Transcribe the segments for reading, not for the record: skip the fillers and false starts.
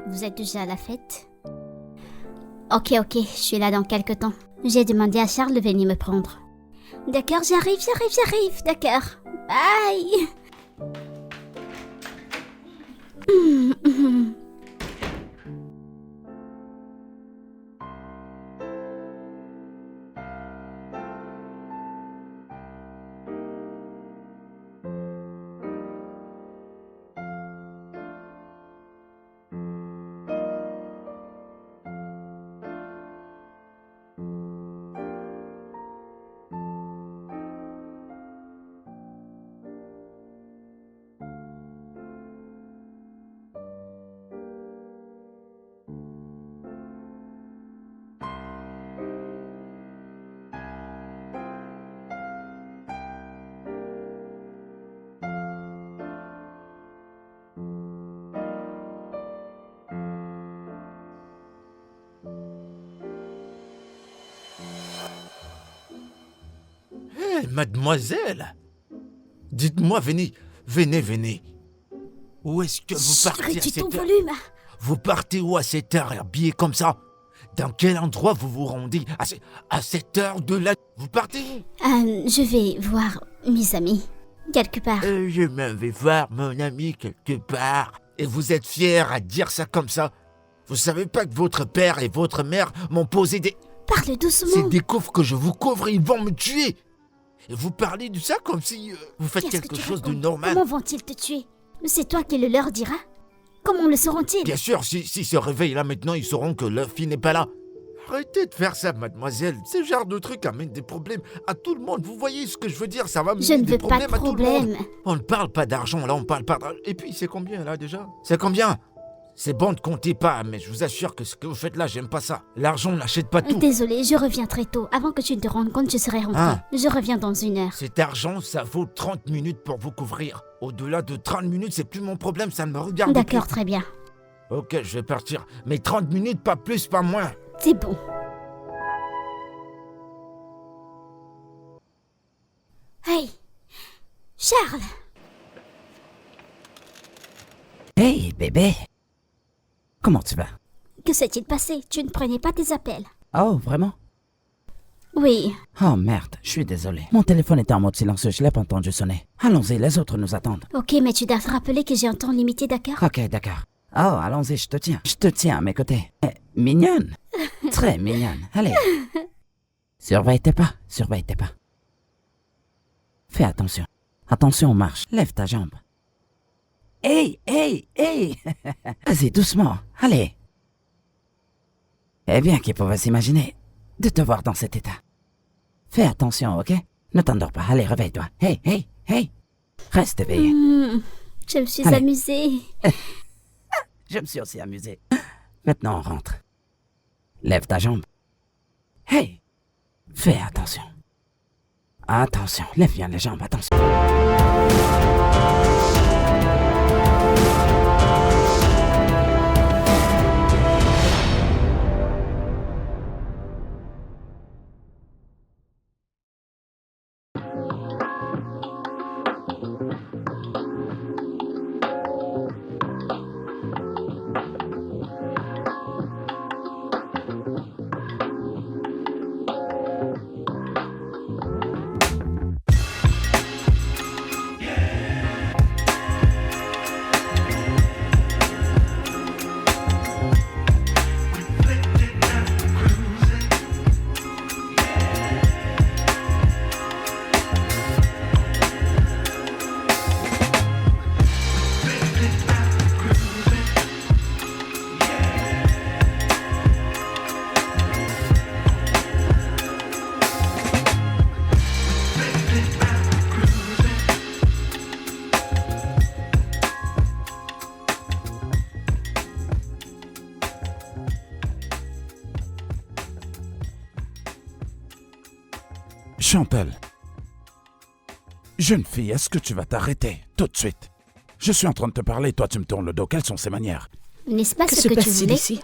Vous êtes déjà à la fête? Ok, je suis là dans quelques temps. J'ai demandé à Charles de venir me prendre. D'accord, j'arrive. D'accord. Bye. Hé, mademoiselle! Dites-moi, venez. Où est-ce que vous partez à Réduis cette ton heure? volume. Vous partez où à cette heure, habillé comme ça? Dans quel endroit vous vous rendez à cette heure de la... Vous partez où? Je vais voir mes amis. Quelque part. Je m'en vais voir mon ami quelque part. Et vous êtes fier à dire ça comme ça? Vous savez pas que votre père et votre mère m'ont posé des... Parle doucement. C'est des coffres que je vous couvre et ils vont me tuer. Et vous parlez de ça comme si vous faites Qu'est-ce quelque que tu chose de racontes? normal. Comment vont-ils te tuer? C'est toi qui le leur diras? Comment le sauront-ils? Bien sûr, s'ils se réveillent là maintenant, ils sauront que leur fille n'est pas là. Arrêtez de faire ça, mademoiselle. Ce genre de truc amène des problèmes à tout le monde. Vous voyez ce que je veux dire? Ça va Je amener ne des veux pas problèmes de à tout le monde. problème. On ne parle pas d'argent, là, on parle pas d'argent. Et puis, c'est combien, là, déjà? C'est combien? C'est bon, ne comptez pas, mais je vous assure que ce que vous faites là, j'aime pas ça. L'argent n'achète pas tout. Désolée, je reviens très tôt. Avant que tu ne te rendes compte, je serai rentrée. Ah. Je reviens dans 1 heure. Cet argent, ça vaut 30 minutes pour vous couvrir. Au-delà de 30 minutes, c'est plus mon problème, ça ne me regarde plus. D'accord, très bien. Ok, je vais partir. Mais 30 minutes, pas plus, pas moins. C'est bon. Hey, Charles! Hey, bébé! Comment tu vas? Que s'est-il passé? Tu ne prenais pas tes appels. Oh, vraiment? Oui. Oh merde, je suis désolé. Mon téléphone était en mode silencieux, je l'ai pas entendu sonner. Allons-y, les autres nous attendent. Ok, mais tu dois te rappeler que j'ai un temps limité, d'accord? Ok, d'accord. Oh, allons-y, je te tiens. Je te tiens à mes côtés. Mignonne. Très mignonne. Allez. Surveille tes pas. Fais attention. Attention, marche. Lève ta jambe. Hey! Vas-y, doucement. Allez. Eh bien, qui pouvait s'imaginer de te voir dans cet état? Fais attention, ok? Ne t'endors pas. Allez, réveille-toi. Hey! Reste éveillé. Je me suis Allez. amusée. Je me suis aussi amusé. Maintenant, on rentre. Lève ta jambe. Hey! Fais attention. Attention, lève bien les jambes, attention. Chantal. Jeune fille, est-ce que tu vas t'arrêter tout de suite? Je suis en train de te parler, toi tu me tournes le dos. Quelles sont ces manières? N'est-ce pas Que ce se que tu passe-t-il voulais? ici?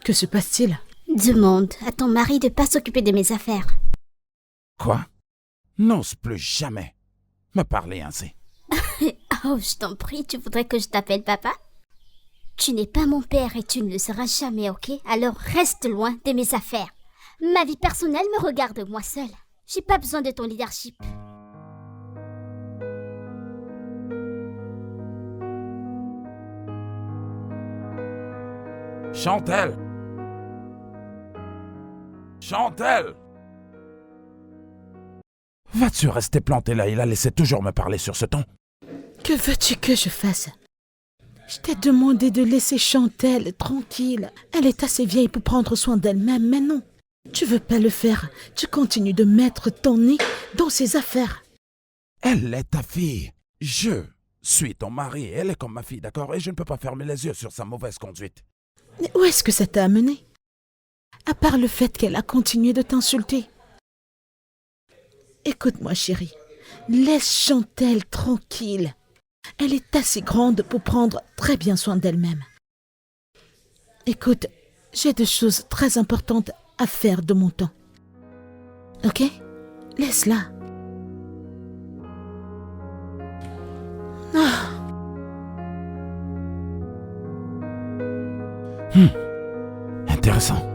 Que se passe-t-il? Demande à ton mari de pas s'occuper de mes affaires. Quoi? N'ose plus jamais me parler ainsi. Oh, je t'en prie, tu voudrais que je t'appelle papa? Tu n'es pas mon père et tu ne le seras jamais, ok? Alors reste loin de mes affaires. Ma vie personnelle me regarde moi seule. J'ai pas besoin de ton leadership. Chantelle! Chantelle! Vas-tu rester planté là? Il a laissé toujours me parler sur ce ton. Que veux-tu que je fasse? Je t'ai demandé de laisser Chantelle tranquille. Elle est assez vieille pour prendre soin d'elle-même, mais non. Tu veux pas le faire. Tu continues de mettre ton nez dans ses affaires. Elle est ta fille. Je suis ton mari. Elle est comme ma fille, d'accord? Et je ne peux pas fermer les yeux sur sa mauvaise conduite. Mais où est-ce que ça t'a amené? À part le fait qu'elle a continué de t'insulter. Écoute-moi, chérie. Laisse Chantelle tranquille. Elle est assez grande pour prendre très bien soin d'elle-même. Écoute, j'ai des choses très importantes à faire de mon temps. Ok? Laisse-la. Ah. Intéressant.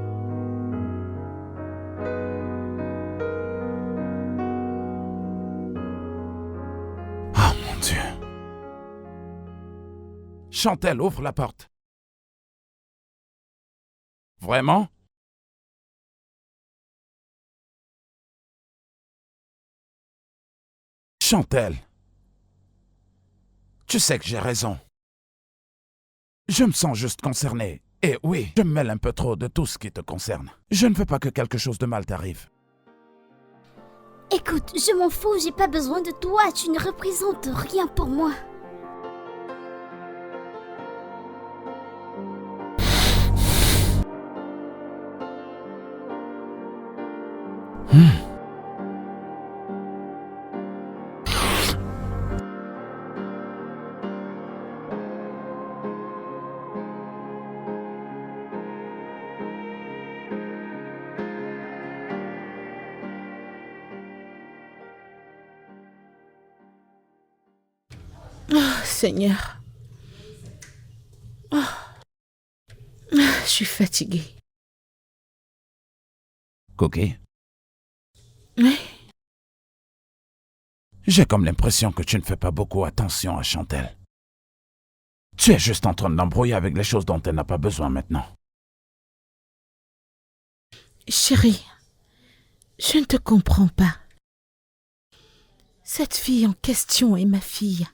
Oh mon Dieu. Chantelle, ouvre la porte. Vraiment? Chantelle. Tu sais que j'ai raison. Je me sens juste concerné. Et oui, je me mêle un peu trop de tout ce qui te concerne. Je ne veux pas que quelque chose de mal t'arrive. Écoute, je m'en fous, j'ai pas besoin de toi, tu ne représentes rien pour moi. Oh, Seigneur. Oh. Je suis fatiguée. Cookie, Oui? j'ai comme l'impression que tu ne fais pas beaucoup attention à Chantelle. Tu es juste en train de l'embrouiller avec les choses dont elle n'a pas besoin maintenant. Chérie, je ne te comprends pas. Cette fille en question est ma fille.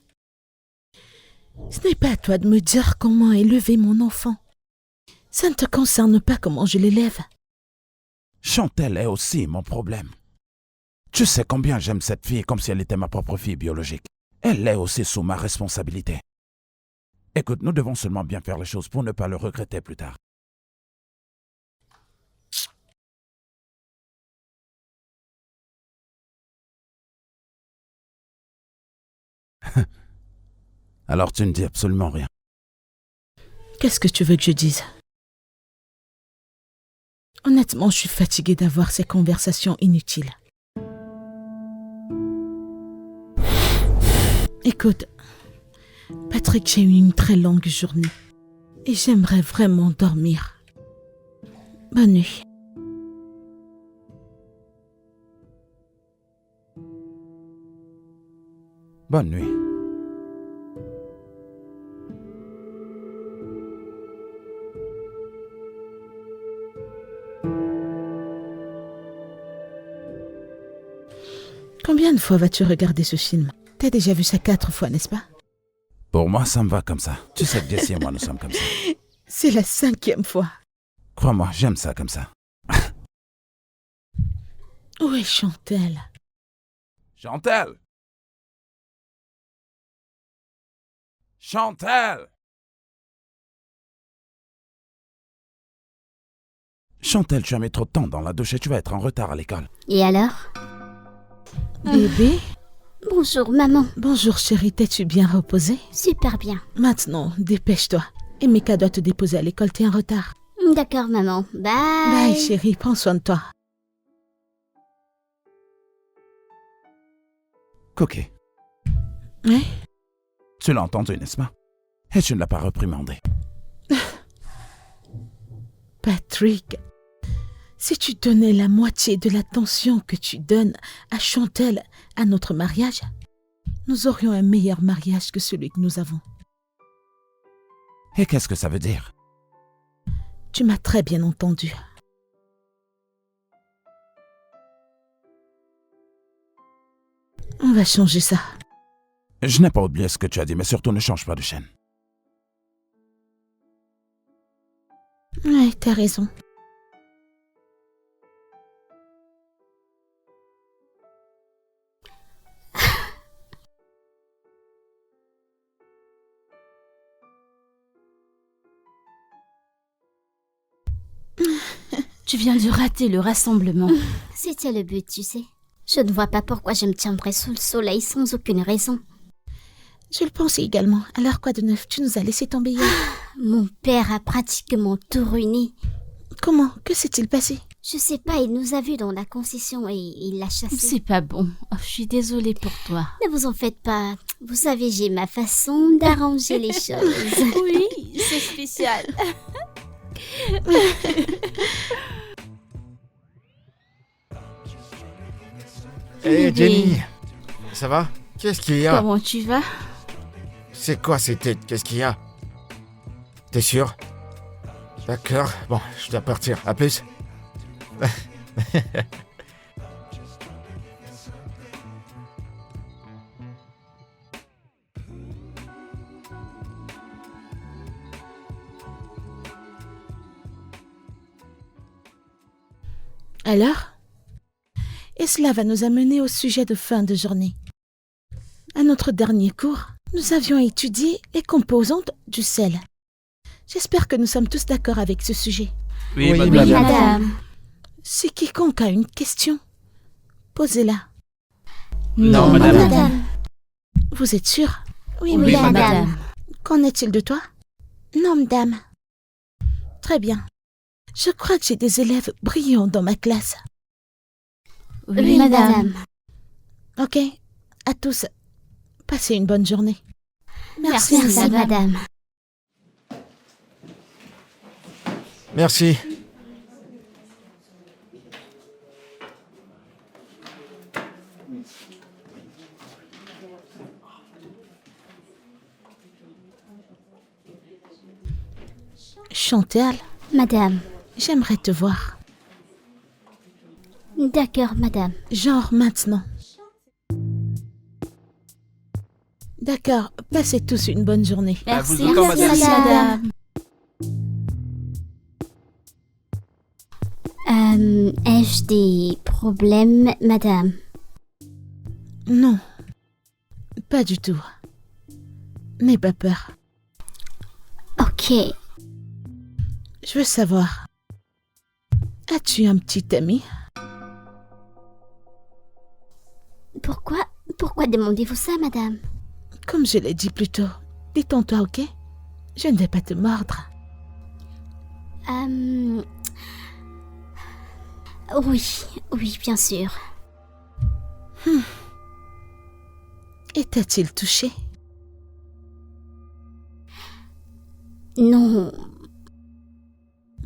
Ce n'est pas à toi de me dire comment élever mon enfant. Ça ne te concerne pas comment je l'élève. Chantelle est aussi mon problème. Tu sais combien j'aime cette fille comme si elle était ma propre fille biologique. Elle est aussi sous ma responsabilité. Écoute, nous devons seulement bien faire les choses pour ne pas le regretter plus tard. Alors tu ne dis absolument rien. Qu'est-ce que tu veux que je dise? Honnêtement, je suis fatiguée d'avoir ces conversations inutiles. Écoute, Patrick, j'ai eu une très longue journée et j'aimerais vraiment dormir. Bonne nuit. Bonne nuit. Combien de fois vas-tu regarder ce film? T'as déjà vu ça 4 fois, n'est-ce pas? Pour moi, ça me va comme ça. Tu sais que Jessie et moi, nous sommes comme ça. C'est la 5e fois. Crois-moi, j'aime ça comme ça. Où est Chantelle? Chantelle! Chantelle! Chantelle, tu as mis trop de temps dans la douche et tu vas être en retard à l'école. Et alors? Bébé? Bonjour, maman. Bonjour chérie, t'es-tu bien reposée? Super bien. Maintenant, dépêche-toi. Emeka doit te déposer à l'école, t'es en retard. D'accord, maman. Bye. Bye chérie, prends soin de toi. Cookie, Oui? Tu l'as entendu, n'est-ce pas? Et tu ne l'as pas reprimandé. Patrick, si tu donnais la moitié de l'attention que tu donnes à Chantelle à notre mariage, nous aurions un meilleur mariage que celui que nous avons. Et qu'est-ce que ça veut dire? Tu m'as très bien entendu. On va changer ça. Je n'ai pas oublié ce que tu as dit, mais surtout ne change pas de chaîne. Ouais, t'as raison. Tu viens de rater le rassemblement. C'était le but, tu sais. Je ne vois pas pourquoi je me tiendrais sous le soleil sans aucune raison. Je le pensais également. Alors quoi de neuf? Tu nous as laissé tomber hier. Mon père a pratiquement tout ruiné. Comment? Que s'est-il passé? Je sais pas, il nous a vus dans la concession et il l'a chassé. C'est pas bon. Oh, je suis désolée pour toi. Ne vous en faites pas. Vous savez, j'ai ma façon d'arranger les choses. Oui, c'est spécial. Hé Jenny, ça va? Qu'est-ce qu'il y a? Comment tu vas? C'est quoi ces têtes? Qu'est-ce qu'il y a? T'es sûr? D'accord, bon, je dois partir. À plus. Alors? Et cela va nous amener au sujet de fin de journée. À notre dernier cours, nous avions étudié les composantes du sel. J'espère que nous sommes tous d'accord avec ce sujet. Oui, Madame. Si quiconque a une question, posez-la. Non, madame. Vous êtes sûr? Oui, Oui, madame. Qu'en est-il de toi? Non, madame. Très bien. Je crois que j'ai des élèves brillants dans ma classe. Oui, madame. Ok, à tous, passez une bonne journée. Merci, Merci, madame. Merci. Chantal, Madame. j'aimerais te voir. D'accord, madame. Genre maintenant. D'accord, passez tous une bonne journée. Merci, vous autant, merci, madame. Ai-je des problèmes, madame? Non, pas du tout. N'aie pas peur. Ok. Je veux savoir, as-tu un petit ami? Pourquoi demandez-vous ça, madame? Comme je l'ai dit plus tôt, détends-toi, ok? Je ne vais pas te mordre. Oui, bien sûr. Et t'a-t-il touché? Non,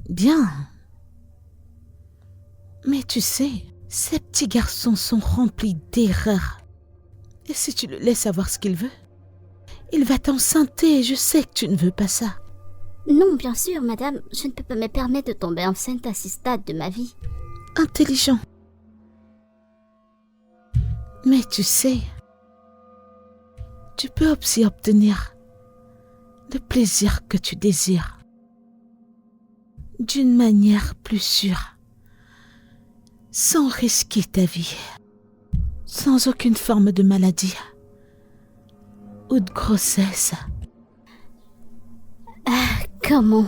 Bien. Mais tu sais, ces petits garçons sont remplis d'erreurs. Et si tu le laisses avoir ce qu'il veut, il va t'enceinter et je sais que tu ne veux pas ça. non, bien sûr, madame. Je ne peux pas me permettre de tomber enceinte à ce stade de ma vie. Intelligent. Mais tu sais, tu peux aussi obtenir le plaisir que tu désires d'une manière plus sûre, sans risquer ta vie, sans aucune forme de maladie ou de grossesse. Comment?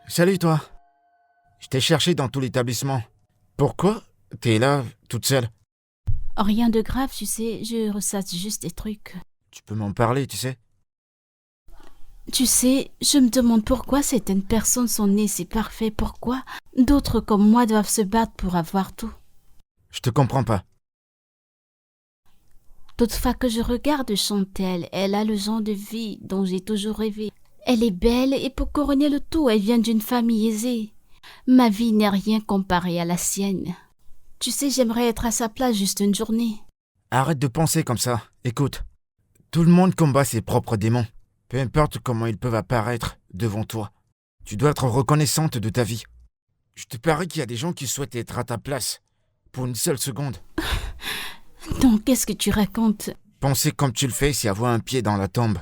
Salut toi. Je t'ai cherché dans tout l'établissement. Pourquoi t'es là, toute seule? Oh, rien de grave, tu sais, je ressasse juste des trucs. Tu peux m'en parler, tu sais? Tu sais, je me demande pourquoi certaines personnes sont nées si parfaites, pourquoi d'autres comme moi doivent se battre pour avoir tout. Je te comprends pas. Toutefois que je regarde Chantel, elle a le genre de vie dont j'ai toujours rêvé. Elle est belle et pour couronner le tout, elle vient d'une famille aisée. Ma vie n'est rien comparé à la sienne. Tu sais, j'aimerais être à sa place juste une journée. Arrête de penser comme ça. Écoute, tout le monde combat ses propres démons. Peu importe comment ils peuvent apparaître devant toi. Tu dois être reconnaissante de ta vie. Je te parie qu'il y a des gens qui souhaitent être à ta place. Pour une seule seconde. Donc, qu'est-ce que tu racontes? Penser comme tu le fais, c'est avoir un pied dans la tombe.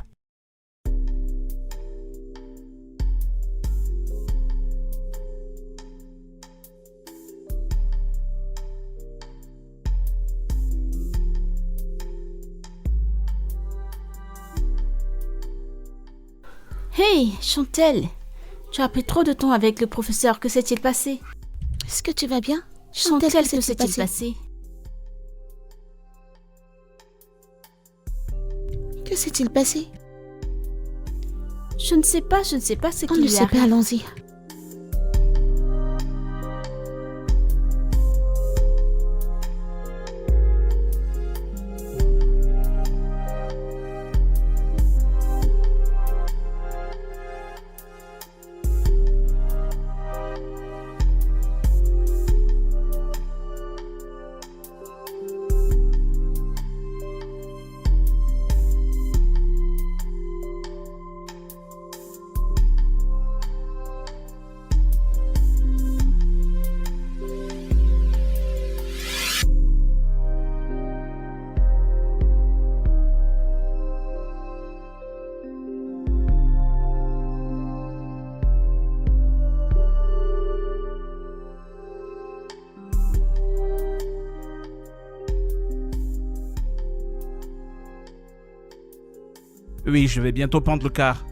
Hey, Chantel, tu as pris trop de temps avec le professeur, que s'est-il passé? Est-ce que tu vas bien? Chantel, qu'est-ce que s'est-il passé? Que s'est-il passé? Je ne sais pas ce On qui ne lui sait pas, arrive. allons-y. Oui, je vais bientôt prendre le car.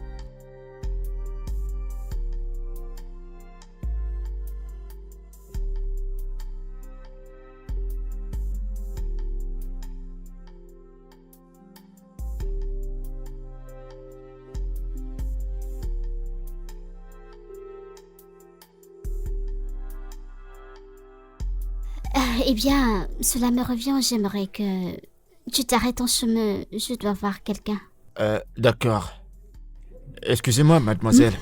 Eh bien, cela me revient, j'aimerais que tu t'arrêtes en chemin, je dois voir quelqu'un. D'accord. Excusez-moi, mademoiselle.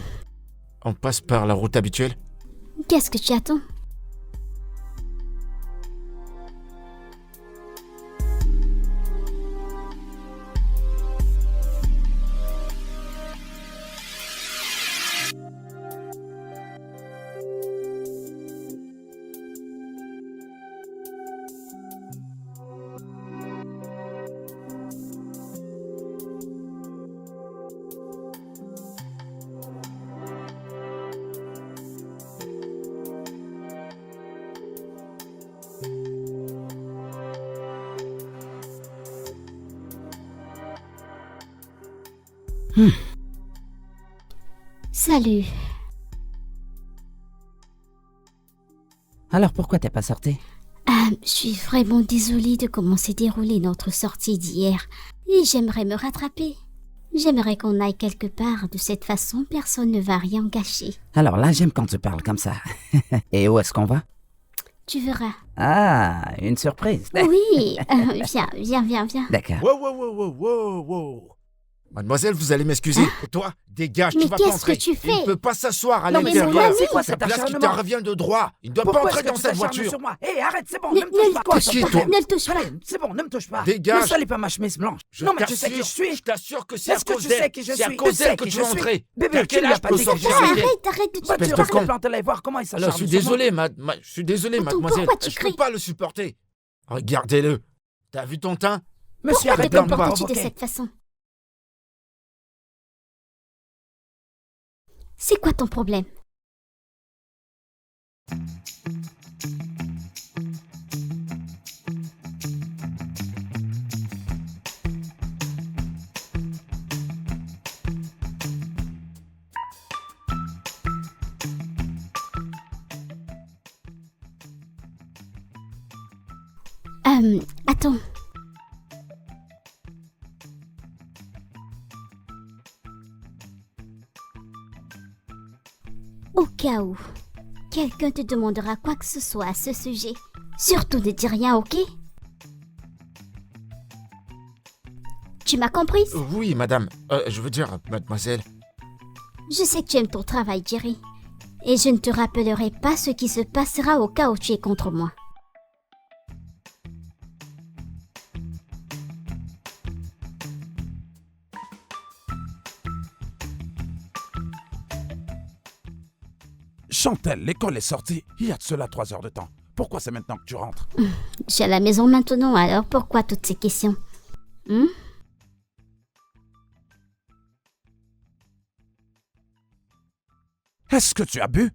On passe par la route habituelle? Qu'est-ce que tu attends? Salut. Alors pourquoi t'es pas sorti? Je suis vraiment désolée de comment s'est déroulée notre sortie d'hier. Et j'aimerais me rattraper. J'aimerais qu'on aille quelque part. De cette façon, personne ne va rien gâcher. Alors là, j'aime quand tu parles comme ça. Et où est-ce qu'on va? Tu verras. Ah, une surprise. Oui, viens. D'accord. Wow. Mademoiselle, vous allez m'excuser. Et toi, dégage, Mais tu vas pas qu'est-ce entrer. que tu fais? Il ne peut pas s'asseoir à Non, mais l'intérieur. mon c'est quoi Sa cet place qui te acharnement? revient de droit. Il ne doit Pourquoi pas est-ce entrer que dans tu cette t'acharnes voiture. sur moi? Hé, arrête, c'est bon, Ne ne me touche le pas. touche Qui est pas, toi? ne le touche pas. Allez, c'est bon, ne me touche pas. Dégage. Ne salis pas ma chemise blanche. Non, mais tu sais qui je suis. Je t'assure que c'est à Est-ce que cause tu d'elle. sais qui je C'est à suis? cause Tu sais d'elle que qui tu je es suis? entré. Bébé, Vers tu quel lui as âge pas peux dit sortir que je avec suis- elle? Arrête de Bah, Espèce tu de restes con. planté là et voir comment il Alors, s'acharne je suis sur moi. désolé, je suis désolé, Attends, mademoiselle. pourquoi tu Je peux cries? pas le supporter. Regardez-le. T'as vu ton teint? Monsieur, Pourquoi te arrête de me comportes-tu de provoquer. cette façon? C'est quoi ton problème? Attends. Au cas où quelqu'un te demandera quoi que ce soit à ce sujet, surtout ne dis rien, ok? Tu m'as comprise? Oui, madame. Je veux dire, mademoiselle. Je sais que tu aimes ton travail, Jerry. Et je ne te rappellerai pas ce qui se passera au cas où tu es contre moi. Chantel, l'école est sortie il y a de cela 3 heures de temps. Pourquoi c'est maintenant que tu rentres? Je suis à la maison maintenant, alors pourquoi toutes ces questions? Est-ce que tu as bu?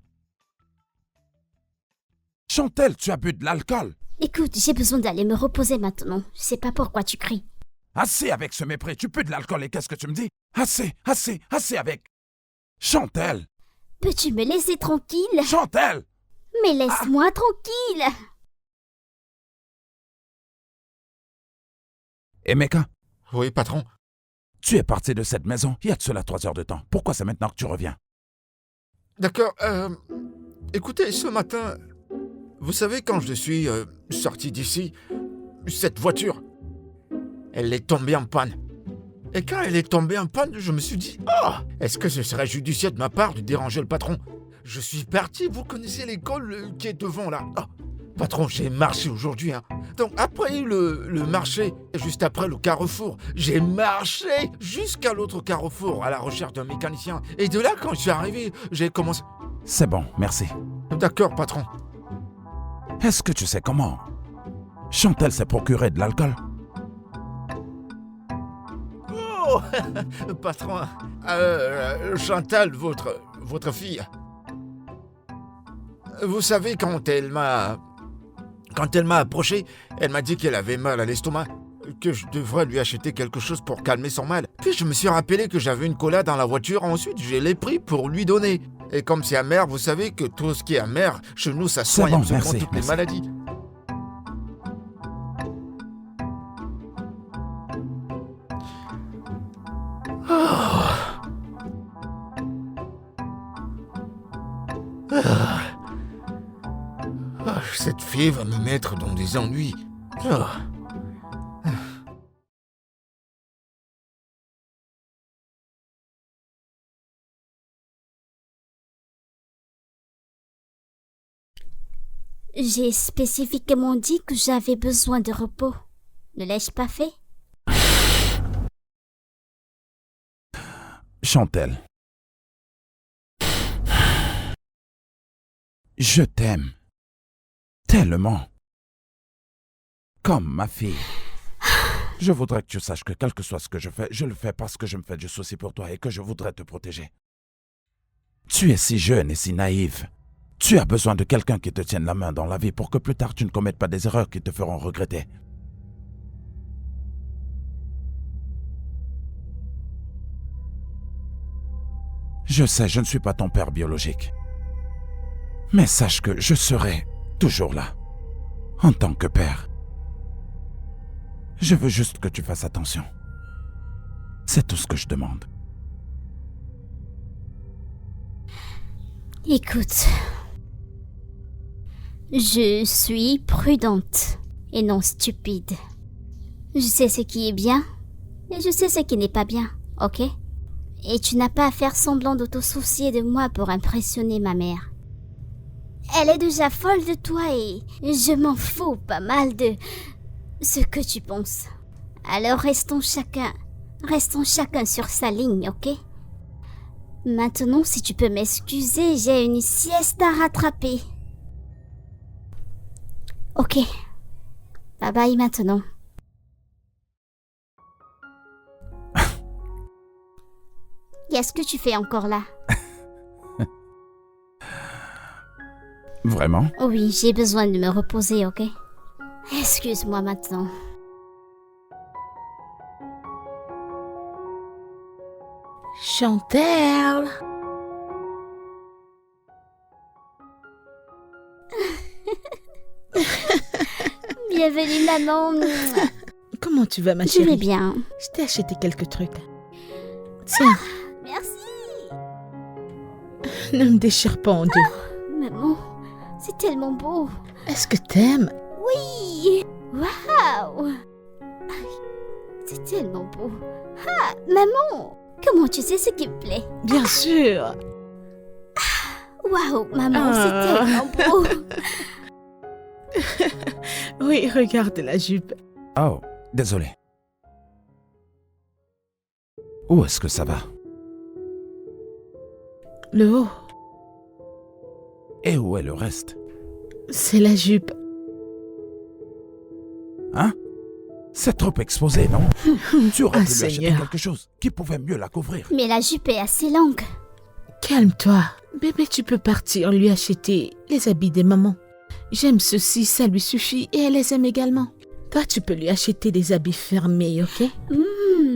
Chantel, tu as bu de l'alcool? Écoute, j'ai besoin d'aller me reposer maintenant. Je sais pas pourquoi tu cries. Assez avec ce mépris, tu pues de l'alcool et qu'est-ce que tu me dis? Assez avec. Chantel! Peux-tu me laisser tranquille? Chantel! Mais laisse-moi tranquille! Emeka, Oui, patron. tu es parti de cette maison il y a de cela 3 heures de temps. Pourquoi c'est maintenant que tu reviens? D'accord. Écoutez, ce matin, vous savez, quand je suis sorti d'ici, cette voiture, elle est tombée en panne. Et quand elle est tombée en panne, je me suis dit, est-ce que ce serait judicieux de ma part de déranger le patron? Je suis parti, vous connaissez l'école qui est devant là. Patron, j'ai marché aujourd'hui. Donc après le marché, juste après le carrefour, j'ai marché jusqu'à l'autre carrefour à la recherche d'un mécanicien. Et de là, quand je suis arrivé, j'ai commencé... C'est bon, merci. D'accord, patron. Est-ce que tu sais comment Chantel s'est procuré de l'alcool? Oh, patron, Chantal, votre fille. Vous savez, quand elle m'a approché, elle m'a dit qu'elle avait mal à l'estomac, que je devrais lui acheter quelque chose pour calmer son mal. Puis je me suis rappelé que j'avais une cola dans la voiture, ensuite je l'ai pris pour lui donner. Et comme c'est amer, vous savez que tout ce qui est amer, chez nous, ça soigne bon, absolument merci, toutes merci. les maladies. Cette fille va me mettre dans des ennuis. J'ai spécifiquement dit que j'avais besoin de repos. Ne l'ai-je pas fait? Chantel. Je t'aime. Tellement. Comme ma fille. Je voudrais que tu saches que quel que soit ce que je fais, je le fais parce que je me fais du souci pour toi et que je voudrais te protéger. Tu es si jeune et si naïve. Tu as besoin de quelqu'un qui te tienne la main dans la vie pour que plus tard tu ne commettes pas des erreurs qui te feront regretter. Je sais, je ne suis pas ton père biologique. Mais sache que je serai toujours là, en tant que père. Je veux juste que tu fasses attention. C'est tout ce que je demande. Écoute, je suis prudente et non stupide. Je sais ce qui est bien et je sais ce qui n'est pas bien, ok? Et tu n'as pas à faire semblant de te soucier de moi pour impressionner ma mère. Elle est déjà folle de toi et je m'en fous pas mal de ce que tu penses. Alors restons chacun sur sa ligne, ok? Maintenant, si tu peux m'excuser, j'ai une sieste à rattraper. Ok. Bye bye maintenant. Qu'est-ce que tu fais encore là? Vraiment? Oui, j'ai besoin de me reposer, ok? Excuse-moi maintenant. Chantel. Bien Bienvenue, maman. Comment tu vas, ma Je chérie? vais bien. Je t'ai acheté quelques trucs. Tiens, Merci. ne me déchire pas en deux. Maman, c'est tellement beau. Est-ce que t'aimes? Oui. Waouh. C'est tellement beau. Ah, maman, comment tu sais ce qui me plaît? Bien sûr. Waouh, maman, Ah. c'est tellement beau. Oui, regarde la jupe. Oh, désolé. Où est-ce que ça va? Le haut, Et où est le reste? c'est la jupe. Hein? C'est trop exposé, non? Tu aurais Ah, pu lui acheter Seigneur. quelque chose qui pouvait mieux la couvrir. Mais la jupe est assez longue. Calme-toi. Bébé, tu peux partir lui acheter les habits des mamans. J'aime ceci, ça lui suffit et elle les aime également. Toi, tu peux lui acheter des habits fermés, ok?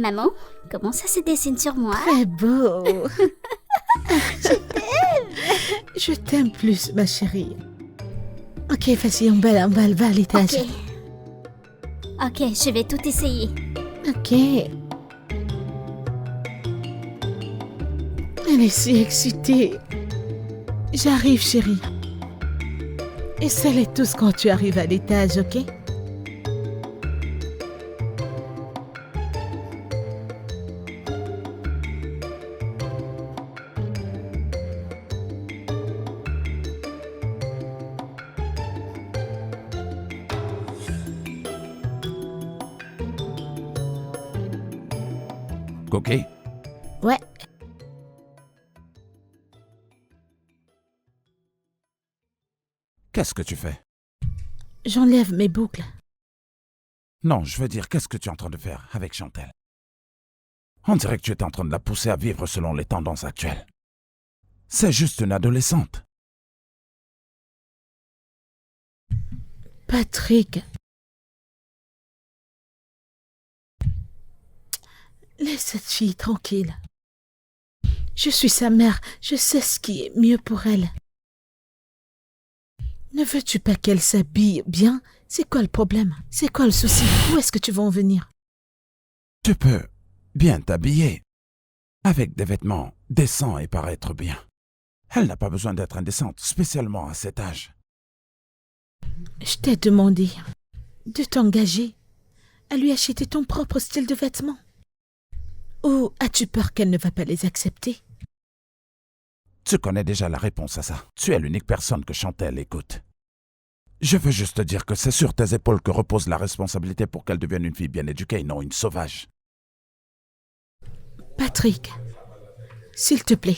Maman, comment ça se dessine sur moi? Très beau. Je t'aime plus, ma chérie. Ok, vas-y, on va à l'étage. Ok. Ok, je vais tout essayer. Ok. Elle est si excitée. J'arrive, chérie. Essaie-les tous quand tu arrives à l'étage, ok? Coquet, Ouais. qu'est-ce que tu fais? J'enlève mes boucles. Non, je veux dire, qu'est-ce que tu es en train de faire avec Chantel? On dirait que tu es en train de la pousser à vivre selon les tendances actuelles. C'est juste une adolescente. Patrick. Laisse cette fille tranquille. Je suis sa mère, je sais ce qui est mieux pour elle. Ne veux-tu pas qu'elle s'habille bien? C'est quoi le problème? C'est quoi le souci? Où est-ce que tu vas en venir? Tu peux bien t'habiller avec des vêtements décents et paraître bien. Elle n'a pas besoin d'être indécente, spécialement à cet âge. Je t'ai demandé de t'engager à lui acheter ton propre style de vêtements. Ou as-tu peur qu'elle ne va pas les accepter? Tu connais déjà la réponse à ça. Tu es l'unique personne que Chantel écoute. Je veux juste te dire que c'est sur tes épaules que repose la responsabilité pour qu'elle devienne une fille bien éduquée et non une sauvage. Patrick, s'il te plaît,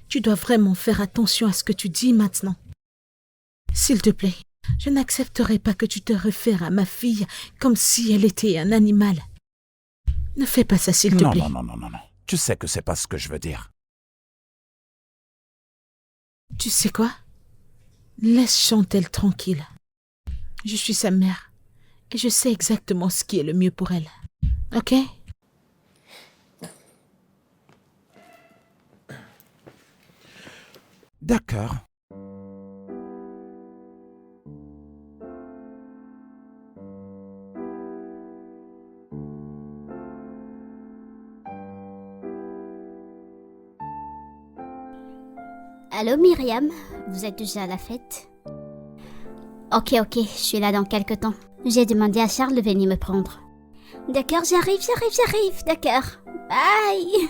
tu dois vraiment faire attention à ce que tu dis maintenant. S'il te plaît, je n'accepterai pas que tu te réfères à ma fille comme si elle était un animal. Ne fais pas ça, s'il te plaît. Non. Tu sais que c'est pas ce que je veux dire. Tu sais quoi? Laisse Chantel tranquille. Je suis sa mère et je sais exactement ce qui est le mieux pour elle. Ok? D'accord. Allô Myriam, vous êtes déjà à la fête? Ok, je suis là dans quelques temps. J'ai demandé à Charles de venir me prendre. D'accord, j'arrive, d'accord. Bye.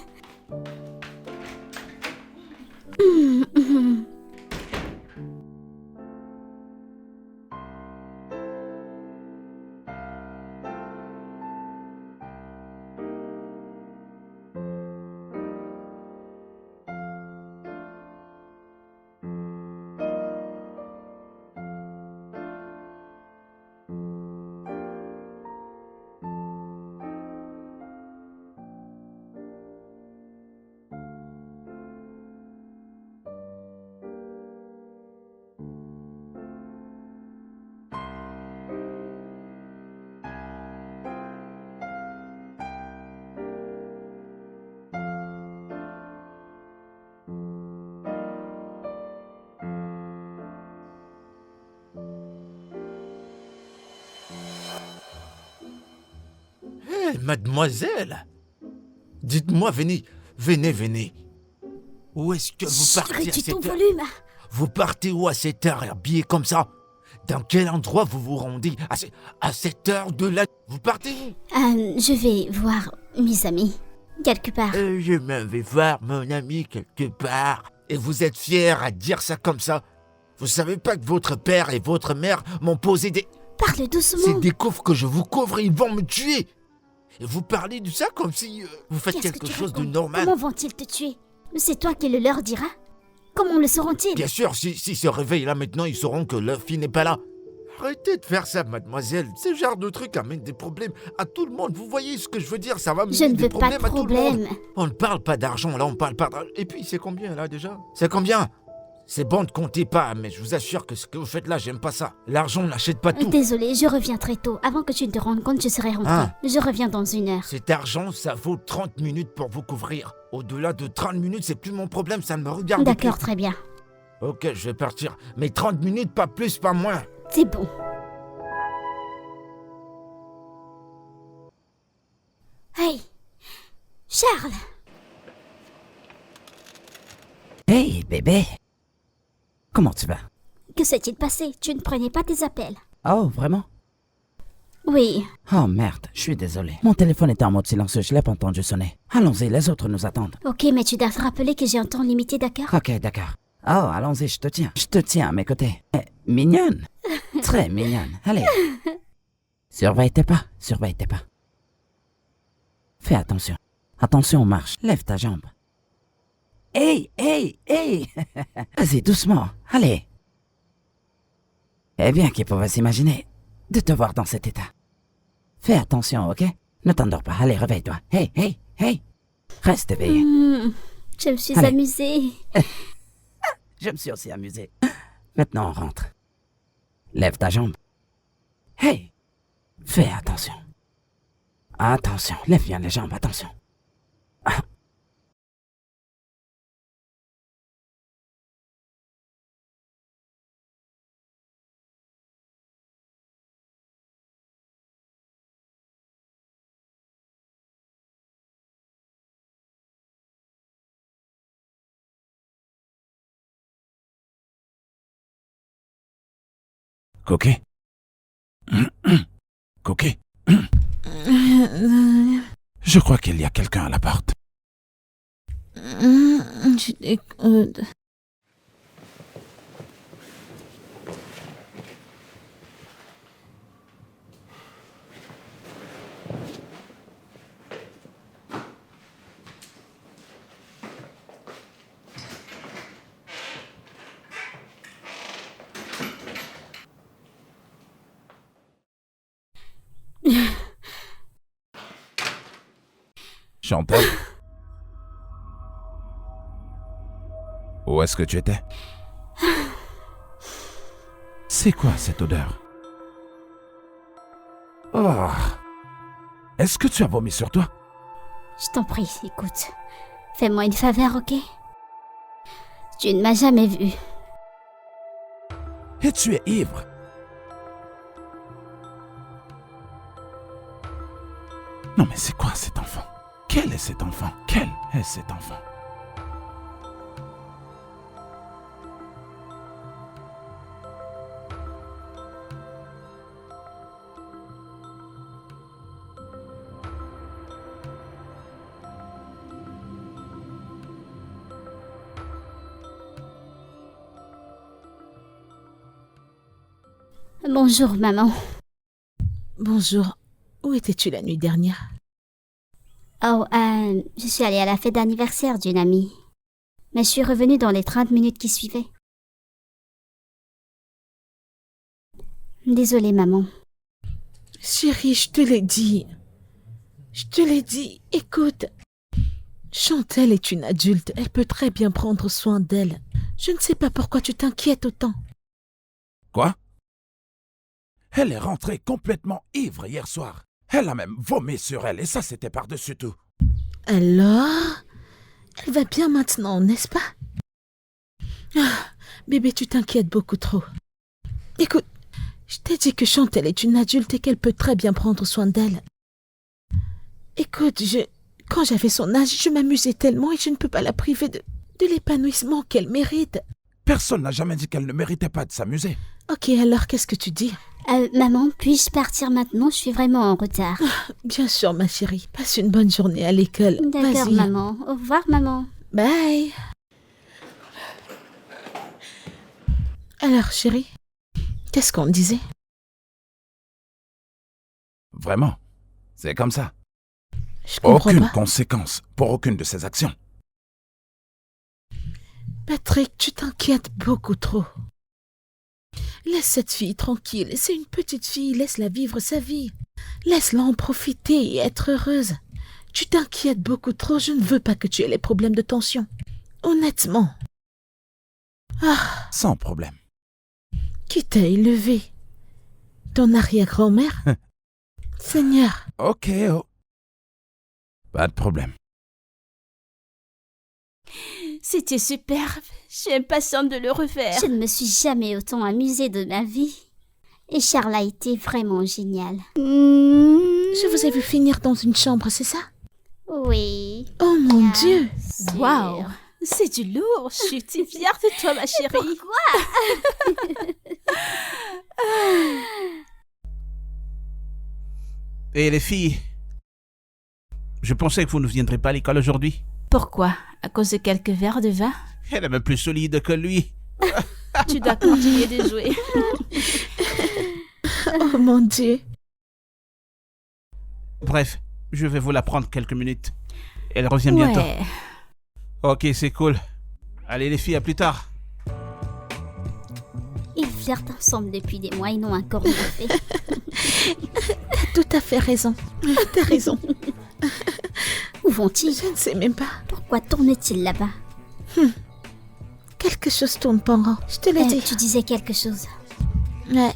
Mademoiselle, dites-moi, venez. Où est-ce que vous Chut, partez à réduis ton cette heure? volume. Vous partez où à cette heure, habillé comme ça? Dans quel endroit vous vous rendez à cette heure de la... Vous partez où? Je vais voir mes amis. Quelque part. Je m'en vais voir mon ami quelque part. Et vous êtes fier à dire ça comme ça? Vous savez pas que votre père et votre mère m'ont posé des... Parle doucement. C'est des couvres que je vous couvre et ils vont me tuer. Et vous parlez de ça comme si vous faites Qu'est-ce que quelque tu chose de racontes? normal. Comment vont-ils te tuer? C'est toi qui le leur diras? Comment le sauront-ils? Bien sûr, s'ils se réveillent là maintenant, ils sauront que leur fille n'est pas là. Arrêtez de faire ça, mademoiselle. Ce genre de truc amène des problèmes à tout le monde. Vous voyez ce que je veux dire? Ça va Je amener ne des veux pas problèmes de à tout le monde. problème. On ne parle pas d'argent, là, on parle pas d'argent. Et puis, c'est combien, là, déjà? C'est combien? C'est bon, ne comptez pas, mais je vous assure que ce que vous faites là, j'aime pas ça. L'argent n'achète pas tout. Désolée, je reviens très tôt. Avant que tu ne te rendes compte, je serai rentrée. Ah. Je reviens dans 1 heure. Cet argent, ça vaut 30 minutes pour vous couvrir. Au-delà de 30 minutes, c'est plus mon problème, ça ne me regarde plus. D'accord, très bien. Ok, je vais partir. Mais 30 minutes, pas plus, pas moins. C'est bon. Hey, Charles, Hey, bébé. Comment tu vas? que s'est-il passé? Tu ne prenais pas tes appels. Oh, vraiment? Oui, Oh merde, je suis désolé. Mon téléphone était en mode silencieux, je l'ai pas entendu sonner. Allons-y, les autres nous attendent. ok, mais tu dois te rappeler que j'ai un temps limité, d'accord? Ok, d'accord. Oh, allons-y, je te tiens. Je te tiens à mes côtés. Mignonne. Très mignonne. Allez. Surveille tes pas. Fais attention. Attention aux marches. Lève ta jambe. Hey. Vas-y, doucement. Allez. Eh bien, qui pouvait s'imaginer de te voir dans cet état? Fais attention, ok? Ne t'endors pas. Allez, réveille-toi. Hey. Reste éveillé. Je me suis Allez. amusée. Je me suis aussi amusé. Maintenant, on rentre. Lève ta jambe. Hey! Fais attention. Attention, lève bien les jambes, attention. Ah. Coquet? Coquet? Je crois qu'il y a quelqu'un à la porte. Je t'écoute. Chantal? Où est-ce que tu étais? C'est quoi cette odeur? Oh! Est-ce que tu as vomi sur toi? Je t'en prie, écoute. Fais-moi une faveur, ok? Tu ne m'as jamais vu. Et tu es ivre. Non mais c'est quoi cet enfant? Quel est cet enfant? Quel est cet enfant? Bonjour, maman. Bonjour. Où étais-tu la nuit dernière? Oh, je suis allée à la fête d'anniversaire d'une amie. Mais je suis revenue dans les 30 minutes qui suivaient. Désolée, maman. Chérie, je te l'ai dit. Je te l'ai dit. Écoute. Chantal est une adulte. Elle peut très bien prendre soin d'elle. Je ne sais pas pourquoi tu t'inquiètes autant. Quoi? Elle est rentrée complètement ivre hier soir. Elle a même vomi sur elle et ça c'était par-dessus tout. Alors, elle va bien maintenant, n'est-ce pas? Ah, bébé, tu t'inquiètes beaucoup trop. Écoute, je t'ai dit que Chantal est une adulte et qu'elle peut très bien prendre soin d'elle. Écoute, quand j'avais son âge, je m'amusais tellement et je ne peux pas la priver de l'épanouissement qu'elle mérite. Personne n'a jamais dit qu'elle ne méritait pas de s'amuser. Ok, alors qu'est-ce que tu dis? Maman, puis-je partir maintenant? Je suis vraiment en retard. Bien sûr, ma chérie. Passe une bonne journée à l'école. D'accord, Vas-y. maman. Au revoir, maman. Bye. Alors, chérie, qu'est-ce qu'on disait? Vraiment. C'est comme ça. Je comprends Aucune pas. conséquence pour aucune de ses actions. Patrick, tu t'inquiètes beaucoup trop. Laisse cette fille tranquille. C'est une petite fille. Laisse-la vivre sa vie. Laisse-la en profiter et être heureuse. Tu t'inquiètes beaucoup trop. Je ne veux pas que tu aies les problèmes de tension. Honnêtement. Ah, Sans problème. qui t'a élevé? Ton arrière-grand-mère? Seigneur. Ok, oh. Pas de problème. C'était superbe. Je suis impatiente de le refaire. Je ne me suis jamais autant amusée de ma vie. Et Charles a été vraiment génial. Je vous ai vu finir dans une chambre, c'est ça? Oui. Oh mon Dieu! sûr. Waouh, c'est du lourd. Je suis si fière de toi, ma chérie. Et les filles, je pensais que vous ne viendrez pas à l'école aujourd'hui. Pourquoi? À cause de quelques verres de vin? Elle est même plus solide que lui. Tu dois continuer de jouer. Oh mon Dieu! Bref, je vais vous la prendre quelques minutes. Elle revient bientôt. Ouais. Ok, c'est cool. Allez les filles, à plus tard. Ils flirtent ensemble depuis des mois, ils n'ont encore rien fait. T'as tout à fait raison. T'as raison. Où vont-ils? Je ne sais même pas. Pourquoi tournent-ils là-bas? Quelque chose tourne pas en rond. Je te l'ai dit. Tu disais quelque chose. Ouais.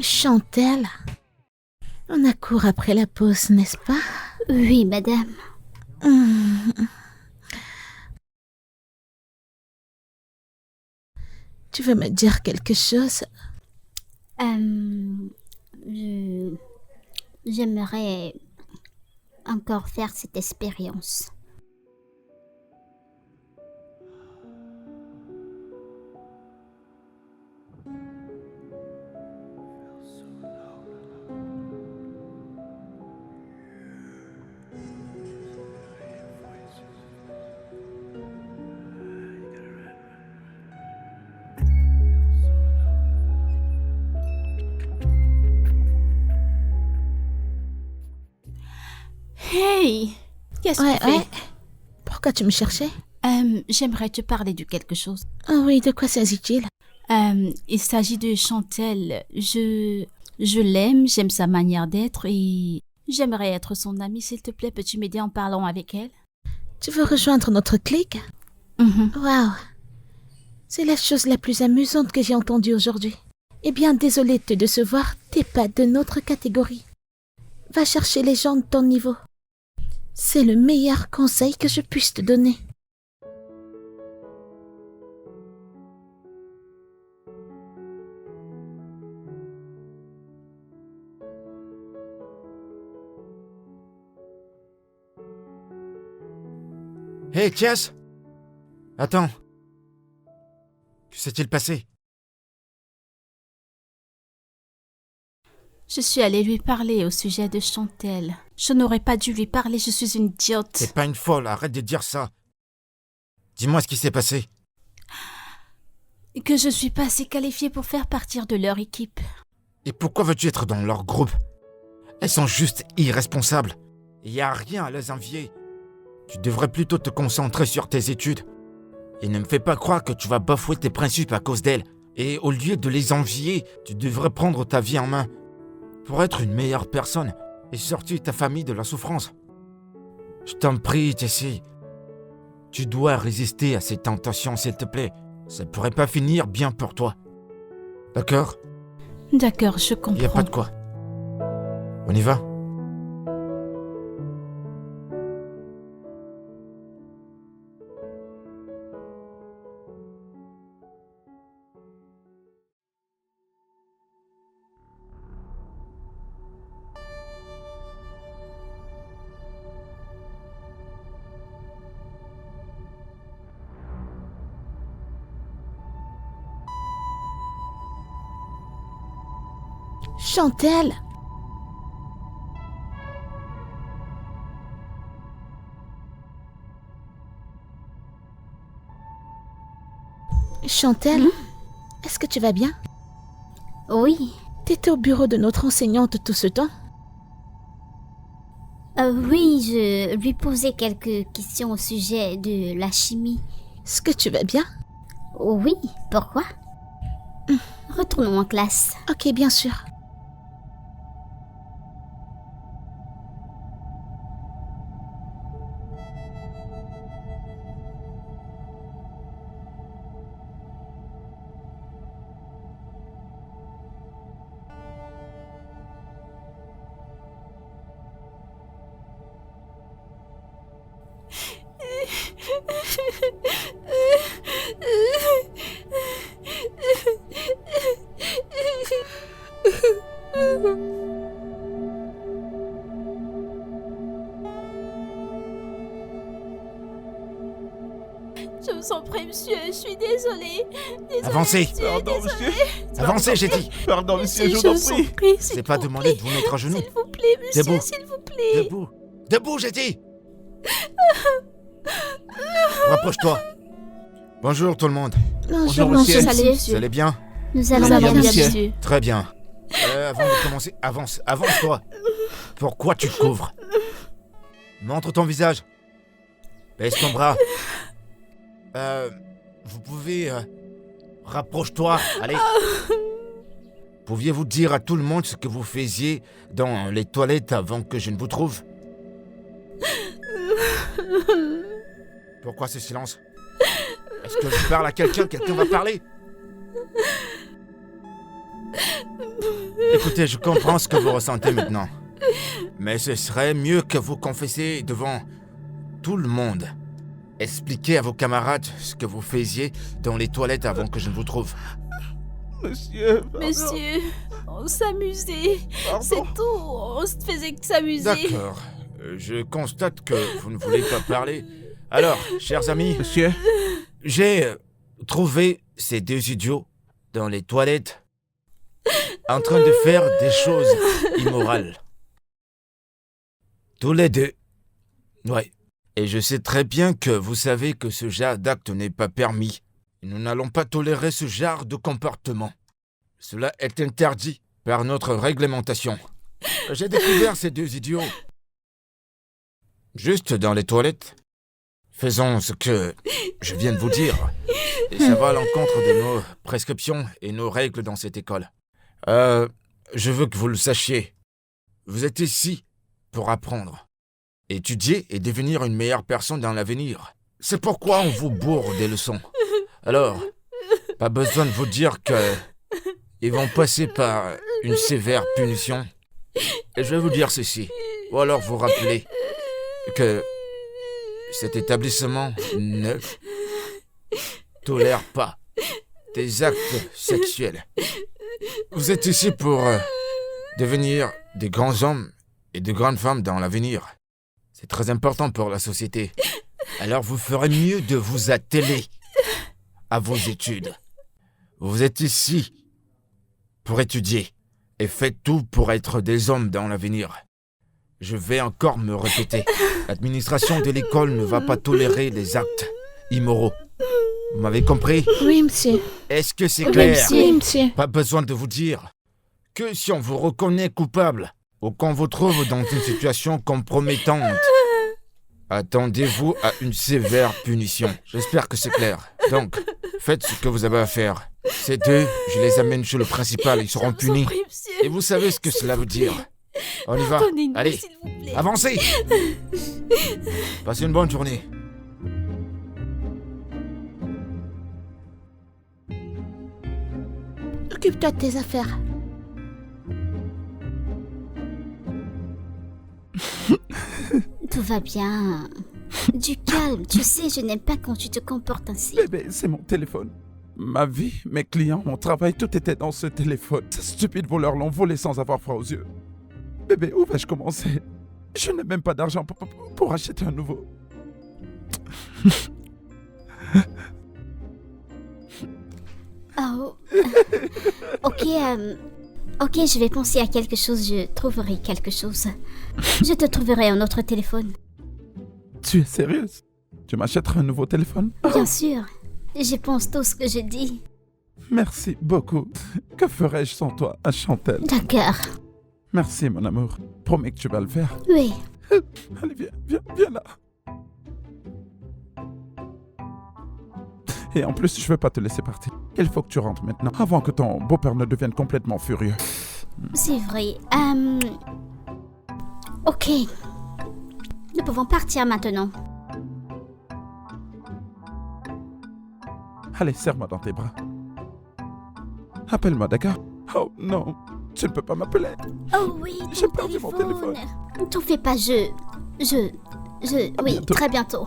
Chantelle, on a cours après la pause, n'est-ce pas? Oui, madame. Hum. Tu veux me dire quelque chose? J'aimerais encore faire cette expérience. Hey, qu'est-ce que Ouais, tu fais? ouais. Pourquoi tu me cherchais? J'aimerais te parler de quelque chose. Oh oui, de quoi s'agit-il? Il s'agit de Chantelle. Je l'aime, j'aime sa manière d'être et j'aimerais être son amie. S'il te plaît, peux-tu m'aider en parlant avec elle? Tu veux rejoindre notre clique? Waouh! C'est la chose la plus amusante que j'ai entendue aujourd'hui. Eh bien, désolé de te décevoir, t'es pas de notre catégorie. Va chercher les gens de ton niveau. C'est le meilleur conseil que je puisse te donner. Hé, Thias! Attends. Que s'est-il passé? Je suis allée lui parler au sujet de Chantelle. Je n'aurais pas dû lui parler, je suis une idiote. T'es pas une folle, arrête de dire ça. Dis-moi ce qui s'est passé. Que je suis pas assez qualifiée pour faire partir de leur équipe. Et pourquoi veux-tu être dans leur groupe? Elles sont juste irresponsables. Il n'y a rien à les envier. Tu devrais plutôt te concentrer sur tes études. Et ne me fais pas croire que tu vas bafouer tes principes à cause d'elles. Et au lieu de les envier, tu devrais prendre ta vie en main. Pour être une meilleure personne et sortir ta famille de la souffrance. Je t'en prie, Tessie. Tu dois résister à ces tentations, s'il te plaît. Ça pourrait pas finir bien pour toi. D'accord? D'accord, je Y a comprends. pas de quoi. On y va? Chantel. Chantel, est-ce que tu vas bien? Oui. T'étais au bureau de notre enseignante tout ce temps? Oui, je lui posais quelques questions au sujet de la chimie. Est-ce que tu vas bien? Oui, pourquoi? Retournons en classe. Ok, bien sûr. Je vous en prie, monsieur, je suis désolée. Avancez. Pardon, monsieur. Avancez, j'ai dit. Pardon, monsieur, je Je vous en vous en prie. prie, C'est pas demandé de vous mettre à genoux. S'il vous plaît, monsieur, Debout. s'il vous plaît. Debout. Debout, j'ai dit. Rapproche-toi. Bonjour tout le monde. Bonjour, monsieur. Salut, Vous monsieur. allez bien? Nous Nous allons allons bien, bien, monsieur. monsieur. Très bien. Avant de commencer, avance-toi. Pourquoi tu te couvres? Montre ton visage. Baisse ton bras. Vous pouvez... rapproche-toi, allez. Pouviez-vous dire à tout le monde ce que vous faisiez dans les toilettes avant que je ne vous trouve? Pourquoi ce silence? Est-ce que je parle à quelqu'un? Quelqu'un va parler? Écoutez, je comprends ce que vous ressentez maintenant. Mais ce serait mieux que vous confessiez devant tout le monde. Expliquez à vos camarades ce que vous faisiez dans les toilettes avant que je ne vous trouve. Monsieur, pardon. Monsieur, on s'amusait. Pardon. C'est tout, on se faisait que s'amuser. D'accord. Je constate que vous ne voulez pas parler. Alors, chers amis, Monsieur, j'ai trouvé ces deux idiots dans les toilettes en train de faire des choses immorales. Tous les deux. Ouais. Et je sais très bien que vous savez que ce genre d'acte n'est pas permis. Nous n'allons pas tolérer ce genre de comportement. Cela est interdit par notre réglementation. J'ai découvert ces deux idiots juste dans les toilettes. Faisons ce que je viens de vous dire. Et ça va à l'encontre de nos prescriptions et nos règles dans cette école. Je veux que vous le sachiez. Vous êtes ici pour apprendre, étudier et devenir une meilleure personne dans l'avenir. C'est pourquoi on vous bourre des leçons. Alors, pas besoin de vous dire que ils vont passer par une sévère punition. Et je vais vous dire ceci, ou alors vous rappeler que cet établissement ne tolère pas des actes sexuels. Vous êtes ici pour devenir des grands hommes et de grandes femmes dans l'avenir. C'est très important pour la société. Alors vous ferez mieux de vous atteler à vos études. Vous êtes ici pour étudier et faites tout pour être des hommes dans l'avenir. Je vais encore me répéter. L'administration de l'école ne va pas tolérer les actes immoraux. Vous m'avez compris? Oui, monsieur. Est-ce que c'est Oui, clair? monsieur. Oui, monsieur. Pas besoin de vous dire que si on vous reconnaît coupable ou qu'on vous trouve dans une situation compromettante, attendez-vous à une sévère punition. J'espère que c'est clair. Donc, faites ce que vous avez à faire. Ces deux, je les amène chez le principal, ils seront Je vous en punis. prie, monsieur. Et vous savez ce que S'il cela vous veut dire. plaît. On y va. Pardonnez-nous, Allez, s'il vous plaît. avancez. Passez une bonne journée. Occupe-toi de tes affaires. Tout va bien. Du calme, tu sais, je n'aime pas quand tu te comportes ainsi. Bébé, c'est mon téléphone. Ma vie, mes clients, mon travail, tout était dans ce téléphone. Ces stupides voleurs l'ont volé sans avoir froid aux yeux. Bébé, où vais-je commencer? Je n'ai même pas d'argent pour acheter un nouveau. Oh. Ok, Ok, je vais penser à quelque chose, je trouverai quelque chose. Je te trouverai un autre téléphone. Tu es sérieuse? Tu m'achèteras un nouveau téléphone? Bien sûr, je pense tout ce que je dis. Merci beaucoup. Que ferais-je sans toi, Chantel? D'accord. Merci, mon amour. Promets que tu vas le faire. Oui. Allez, viens là. Et en plus, je veux pas te laisser partir. Il faut que tu rentres maintenant, avant que ton beau-père ne devienne complètement furieux. C'est vrai. Ok. Nous pouvons partir maintenant. Allez, serre-moi dans tes bras. Appelle-moi, d'accord? Oh non, tu ne peux pas m'appeler. Oh oui, J'ai ton perdu mon téléphone. T'en fais pas, oui, bientôt. très bientôt.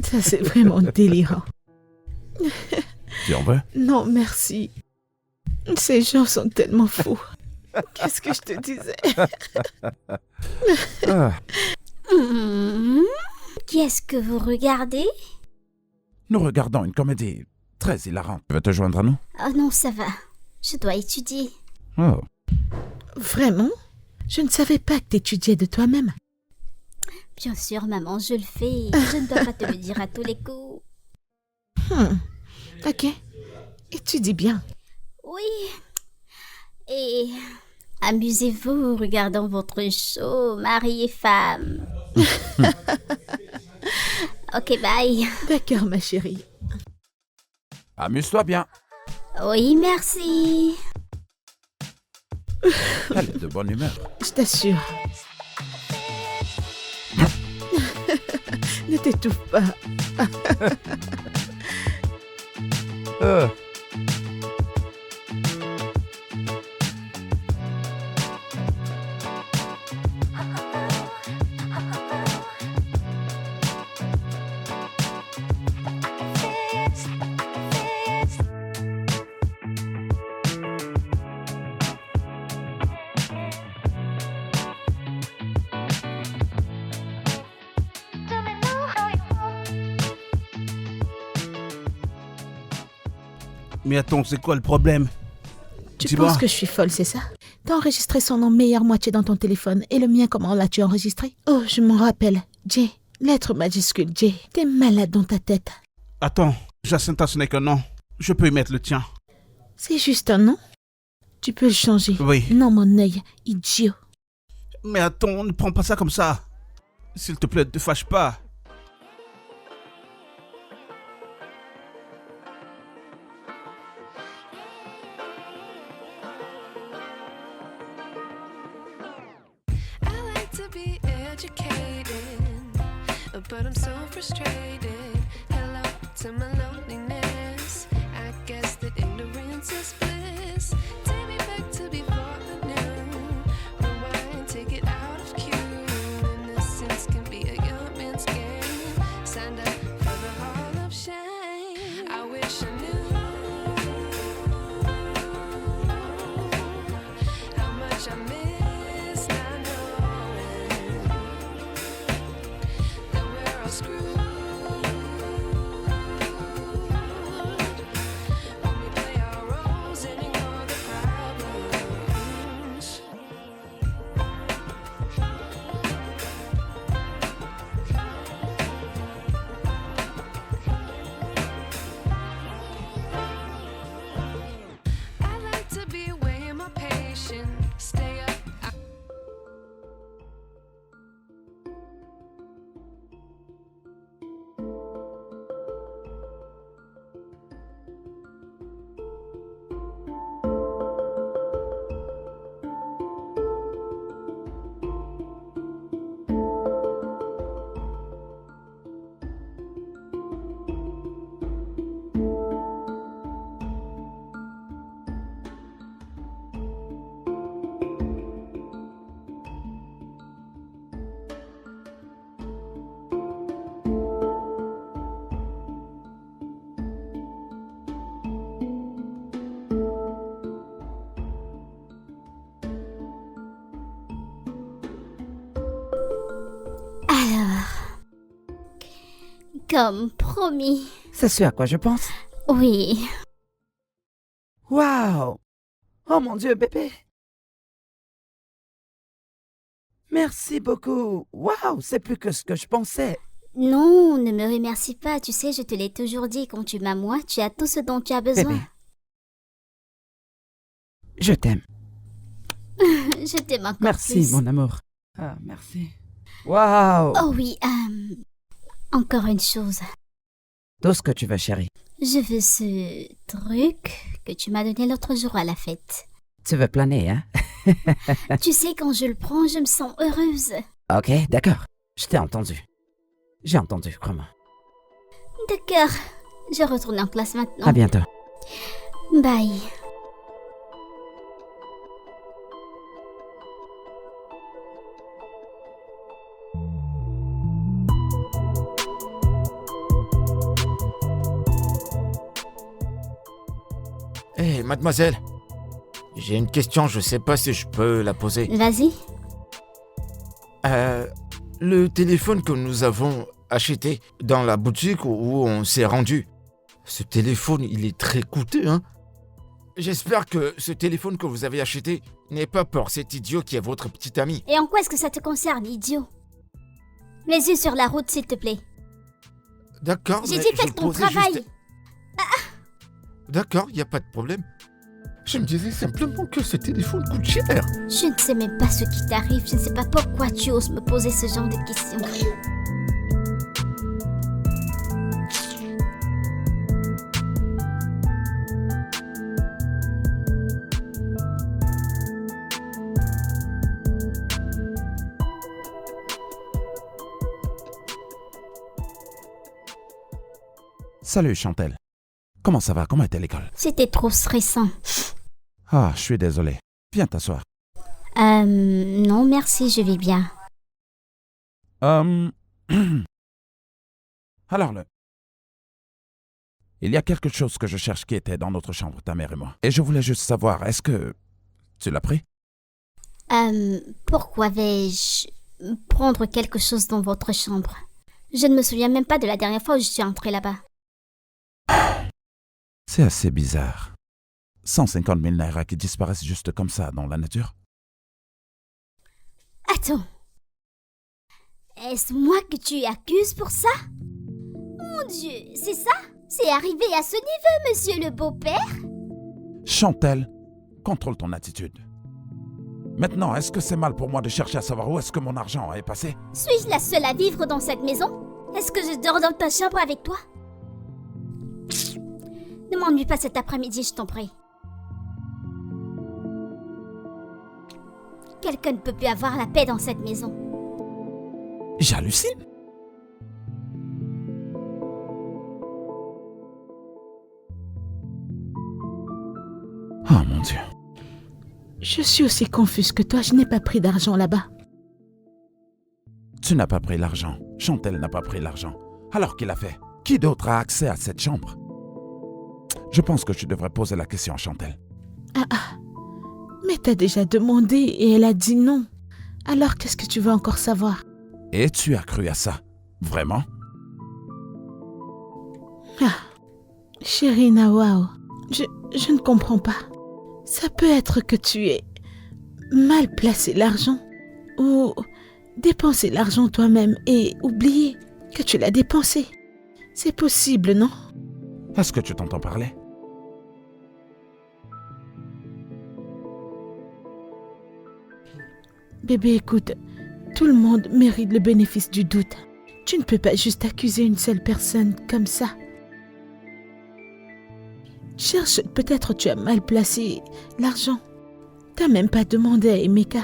Ça, c'est vraiment délirant. Tu en veux? Non, merci. Ces gens sont tellement fous. Qu'est-ce que je te disais? Qu'est-ce que vous regardez? Nous regardons une comédie très hilarante. Tu veux te joindre à nous? Oh non, ça va. Je dois étudier. Oh. Vraiment? Je ne savais pas que t'étudiais de toi-même. Bien sûr, maman, je le fais. Je ne dois pas te le dire à tous les coups. Ok. Étudie bien. Oui. Et amusez-vous, regardant votre show, mari et femme. Ok, bye. D'accord, ma chérie. Amuse-toi bien. Oui, merci. Elle est de bonne humeur. Je t'assure. Ne t'étouffe pas. Mais attends, c'est quoi le problème? Tu Dis-moi. penses que je suis folle, c'est ça? T'as enregistré son nom meilleure moitié dans ton téléphone. Et le mien, comment l'as-tu enregistré? Oh, je m'en rappelle. Jay. Lettre majuscule Jay. T'es malade dans ta tête. Attends, Jacinta, ce n'est qu'un nom. Je peux y mettre le tien. C'est juste un nom. Tu peux le changer. Oui. Non, mon œil, idiot. Mais attends, ne prends pas ça comme ça. S'il te plaît, ne te fâche pas. I like to be educated, but I'm so frustrated. Hello to my loneliness. I guess that ignorance is bliss. Take me back to before I knew. Rewind, take it out of cue. Innocence can be a young man's game. Signed up for the hall of shame. I wish I knew how much I miss not knowing that we're all screwed when we play our roles and ignore the problems. I like to be away in my patience. Stay up. Alors, comme promis. C'est ce à quoi je pense. Oui. Waouh! Oh mon Dieu, bébé! Merci beaucoup. Waouh, c'est plus que ce que je pensais. Non, ne me remercie pas. Tu sais, je te l'ai toujours dit. Quand tu m'as moi, tu as tout ce dont tu as besoin. Bébé. Je t'aime. Je t'aime encore Merci, plus. mon amour. Ah, merci. Waouh! Oh oui, encore une chose. Tout ce que tu veux, chérie. Je veux ce truc que tu m'as donné l'autre jour à la fête. Tu veux planer, hein? Tu sais, quand je le prends, je me sens heureuse. Ok, d'accord. Je t'ai entendu. J'ai entendu, crois-moi. D'accord. Je retourne en classe maintenant. À bientôt. Bye. Hé, mademoiselle. J'ai une question, je sais pas si je peux la poser. Vas-y. Le téléphone que nous avons acheté dans la boutique où on s'est rendu, ce téléphone, il est très coûteux, hein? J'espère que ce téléphone que vous avez acheté n'est pas pour cet idiot qui est votre petit ami. Et en quoi est-ce que ça te concerne, idiot? Les yeux sur la route, s'il te plaît. D'accord, J'ai mais dit je fais ton posais travail. juste- D'accord, il n'y a pas de problème. Je me disais simplement que ce téléphone coûte cher. Je ne sais même pas ce qui t'arrive. Je ne sais pas pourquoi tu oses me poser ce genre de questions. Salut Chantel. Comment ça va? Comment était l'école? C'était trop stressant. Ah, je suis désolé. Viens t'asseoir. Non, merci, je vais bien. Alors, il y a quelque chose que je cherche qui était dans notre chambre, ta mère et moi. Et je voulais juste savoir, est-ce que tu l'as pris? Pourquoi vais-je prendre quelque chose dans votre chambre? Je ne me souviens même pas de la dernière fois où je suis entrée là-bas. C'est assez bizarre. 150 000 naira qui disparaissent juste comme ça dans la nature. Attends. Est-ce moi que tu accuses pour ça? Mon Dieu, c'est ça? C'est arrivé à ce niveau, monsieur le beau-père? Chantel, contrôle ton attitude. Maintenant, est-ce que c'est mal pour moi de chercher à savoir où est-ce que mon argent est passé? Suis-je la seule à vivre dans cette maison? Est-ce que je dors dans ta chambre avec toi? Ne m'ennuie pas cet après-midi, je t'en prie. Quelqu'un ne peut plus avoir la paix dans cette maison. J'hallucine. Oh mon Dieu. Je suis aussi confuse que toi, je n'ai pas pris d'argent là-bas. Tu n'as pas pris l'argent. Chantel n'a pas pris l'argent. Alors qu'il a fait? Qui d'autre a accès à cette chambre? Je pense que tu devrais poser la question à Chantel. Mais t'as déjà demandé et elle a dit non. Alors qu'est-ce que tu veux encore savoir? Et tu as cru à ça? Vraiment? Chérie Nawao, je ne comprends pas. Ça peut être que tu aies mal placé l'argent ou dépensé l'argent toi-même et oublié que tu l'as dépensé. C'est possible, non? Est-ce que tu t'entends parler? Bébé, écoute, tout le monde mérite le bénéfice du doute. Tu ne peux pas juste accuser une seule personne comme ça. Cherche, peut-être tu as mal placé l'argent. T'as même pas demandé à Emeka.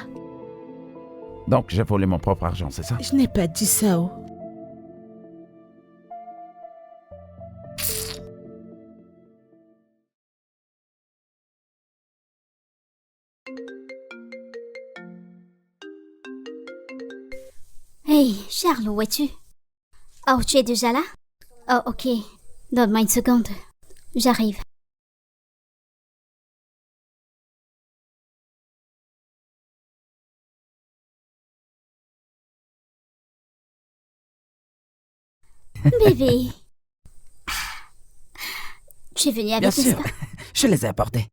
Donc j'ai volé mon propre argent, c'est ça? Je n'ai pas dit ça, oh. Hey, Charles, où es-tu? Oh, tu es déjà là? Oh, ok. Donne-moi une seconde. J'arrive. Bébé. Tu es venu avec, Bien n'est-ce sûr, pas? je les ai apportés.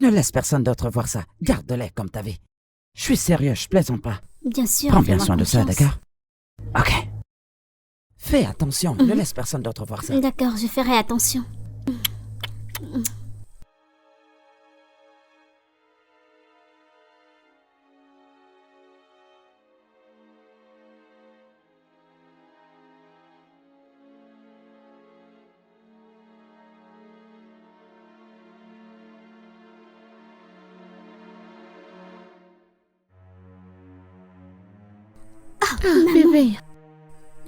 Ne laisse personne d'autre voir ça. Garde-les comme ta vie. Je suis sérieux, je plaisante pas. Bien sûr. Prends bien fais-moi soin de ça, confiance. d'accord? Ok. Fais attention, ne laisse personne d'autre voir ça. D'accord, je ferai attention. Bébé.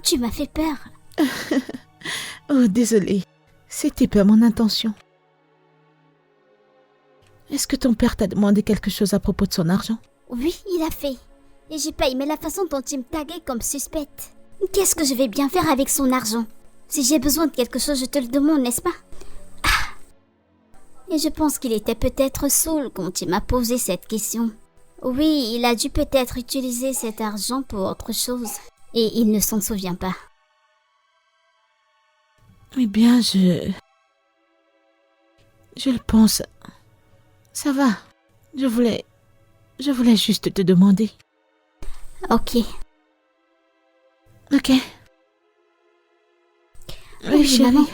Tu m'as fait peur. Oh, désolée. C'était pas mon intention. Est-ce que ton père t'a demandé quelque chose à propos de son argent? Oui, il a fait. Et j'ai pas aimé la façon dont il me taguait comme suspecte. Qu'est-ce que je vais bien faire avec son argent? Si j'ai besoin de quelque chose, je te le demande, n'est-ce pas? Et je pense qu'il était peut-être saoul quand il m'a posé cette question. Oui, il a dû peut-être utiliser cet argent pour autre chose. Et il ne s'en souvient pas. Eh bien, je le pense. Ça va. Je voulais juste te demander. Ok. Ok. Oui, Oui, chérie. maman.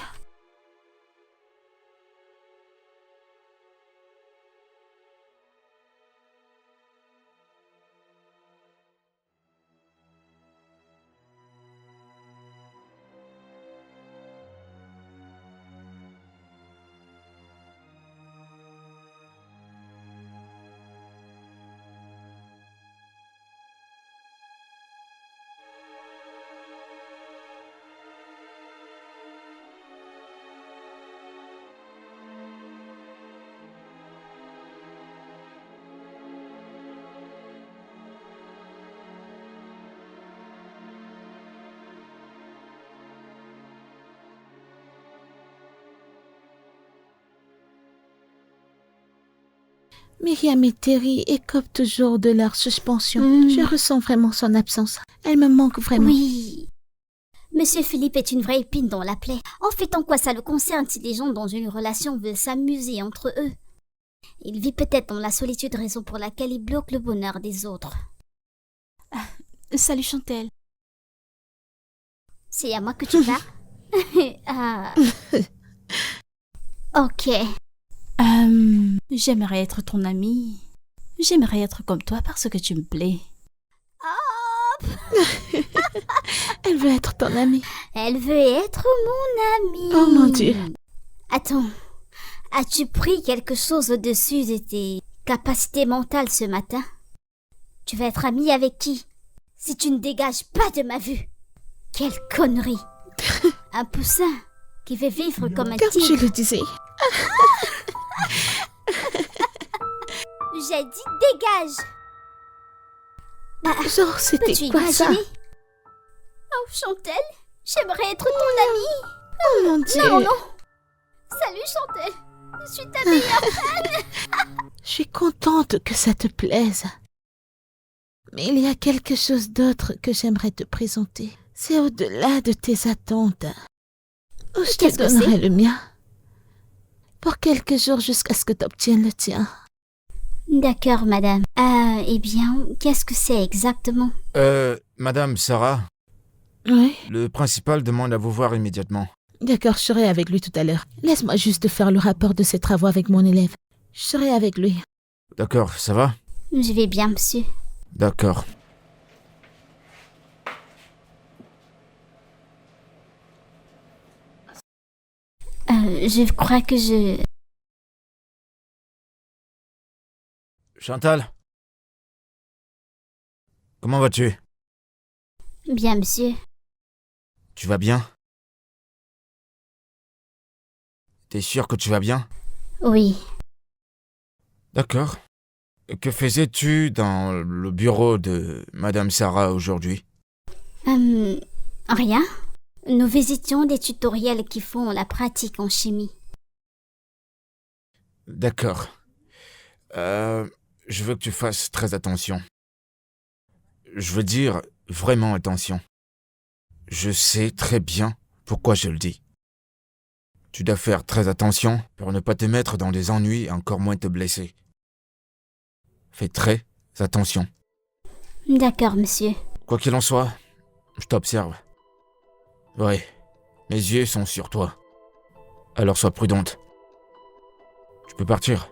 Myriam et Terry écopent toujours de leur suspension. Mm. Je ressens vraiment son absence. Elle me manque vraiment. Oui. Monsieur Philippe est une vraie épine dans la plaie. En fait, en quoi ça le concerne si les gens dans une relation veulent s'amuser entre eux? Il vit peut-être dans la solitude, raison pour laquelle il bloque le bonheur des autres. Salut Chantel. C'est à moi que tu parles? Ah. Ok. J'aimerais être ton amie. J'aimerais être comme toi parce que tu me plais. Elle veut être ton amie. Elle veut être mon amie. Oh mon Dieu. Attends, as-tu pris quelque chose au-dessus de tes capacités mentales ce matin? Tu vas être amie avec qui si tu ne dégages pas de ma vue? Quelle connerie. Un poussin qui veut vivre comme un Comme je tigre. le disais. J'ai dit dégage. Genre, c'était Peux-tu quoi ça? imaginer? Oh, Chantel, j'aimerais être ton amie. Oh mon Dieu. Non, non. Salut, Chantel. Je suis ta meilleure. Je suis contente que ça te plaise. Mais il y a quelque chose d'autre que j'aimerais te présenter. C'est au-delà de tes attentes. Oh, je te Qu'est-ce que donnerai c'est? le mien. Pour quelques jours jusqu'à ce que tu obtiennes le tien. D'accord, madame. Eh bien, qu'est-ce que c'est exactement? Madame Sarah, Oui. le principal demande à vous voir immédiatement. D'accord, je serai avec lui tout à l'heure. Laisse-moi juste faire le rapport de ses travaux avec mon élève. Je serai avec lui. D'accord, ça va? Je vais bien, monsieur. D'accord. Je crois que je... Chantal? Comment vas-tu? Bien, monsieur. Tu vas bien? T'es sûr que tu vas bien? Oui. D'accord. Que faisais-tu dans le bureau de Madame Sarah aujourd'hui? Rien. Nous visitions des tutoriels qui font la pratique en chimie. D'accord. Je veux que tu fasses très attention. Je veux dire vraiment attention. Je sais très bien pourquoi je le dis. Tu dois faire très attention pour ne pas te mettre dans des ennuis et encore moins te blesser. Fais très attention. D'accord, monsieur. Quoi qu'il en soit, je t'observe. Oui, mes yeux sont sur toi. Alors sois prudente. Tu peux partir.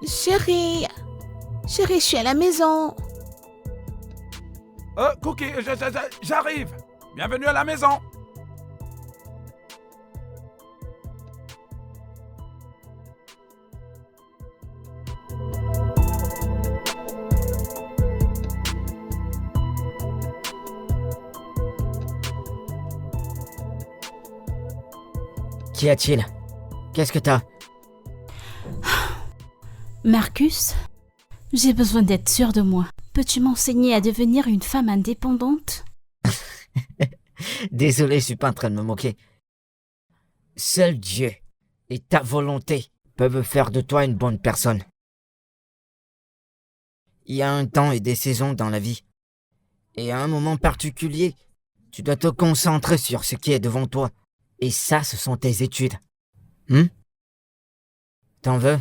Chérie, je suis à la maison. Cookie, j'arrive. Bienvenue à la maison. Qu'y a-t-il? Qu'est-ce que t'as? Marcus, j'ai besoin d'être sûre de moi. Peux-tu m'enseigner à devenir une femme indépendante? Désolé, je suis pas en train de me moquer. Seul Dieu et ta volonté peuvent faire de toi une bonne personne. Il y a un temps et des saisons dans la vie. Et à un moment particulier, tu dois te concentrer sur ce qui est devant toi. Et ça, ce sont tes études. T'en veux?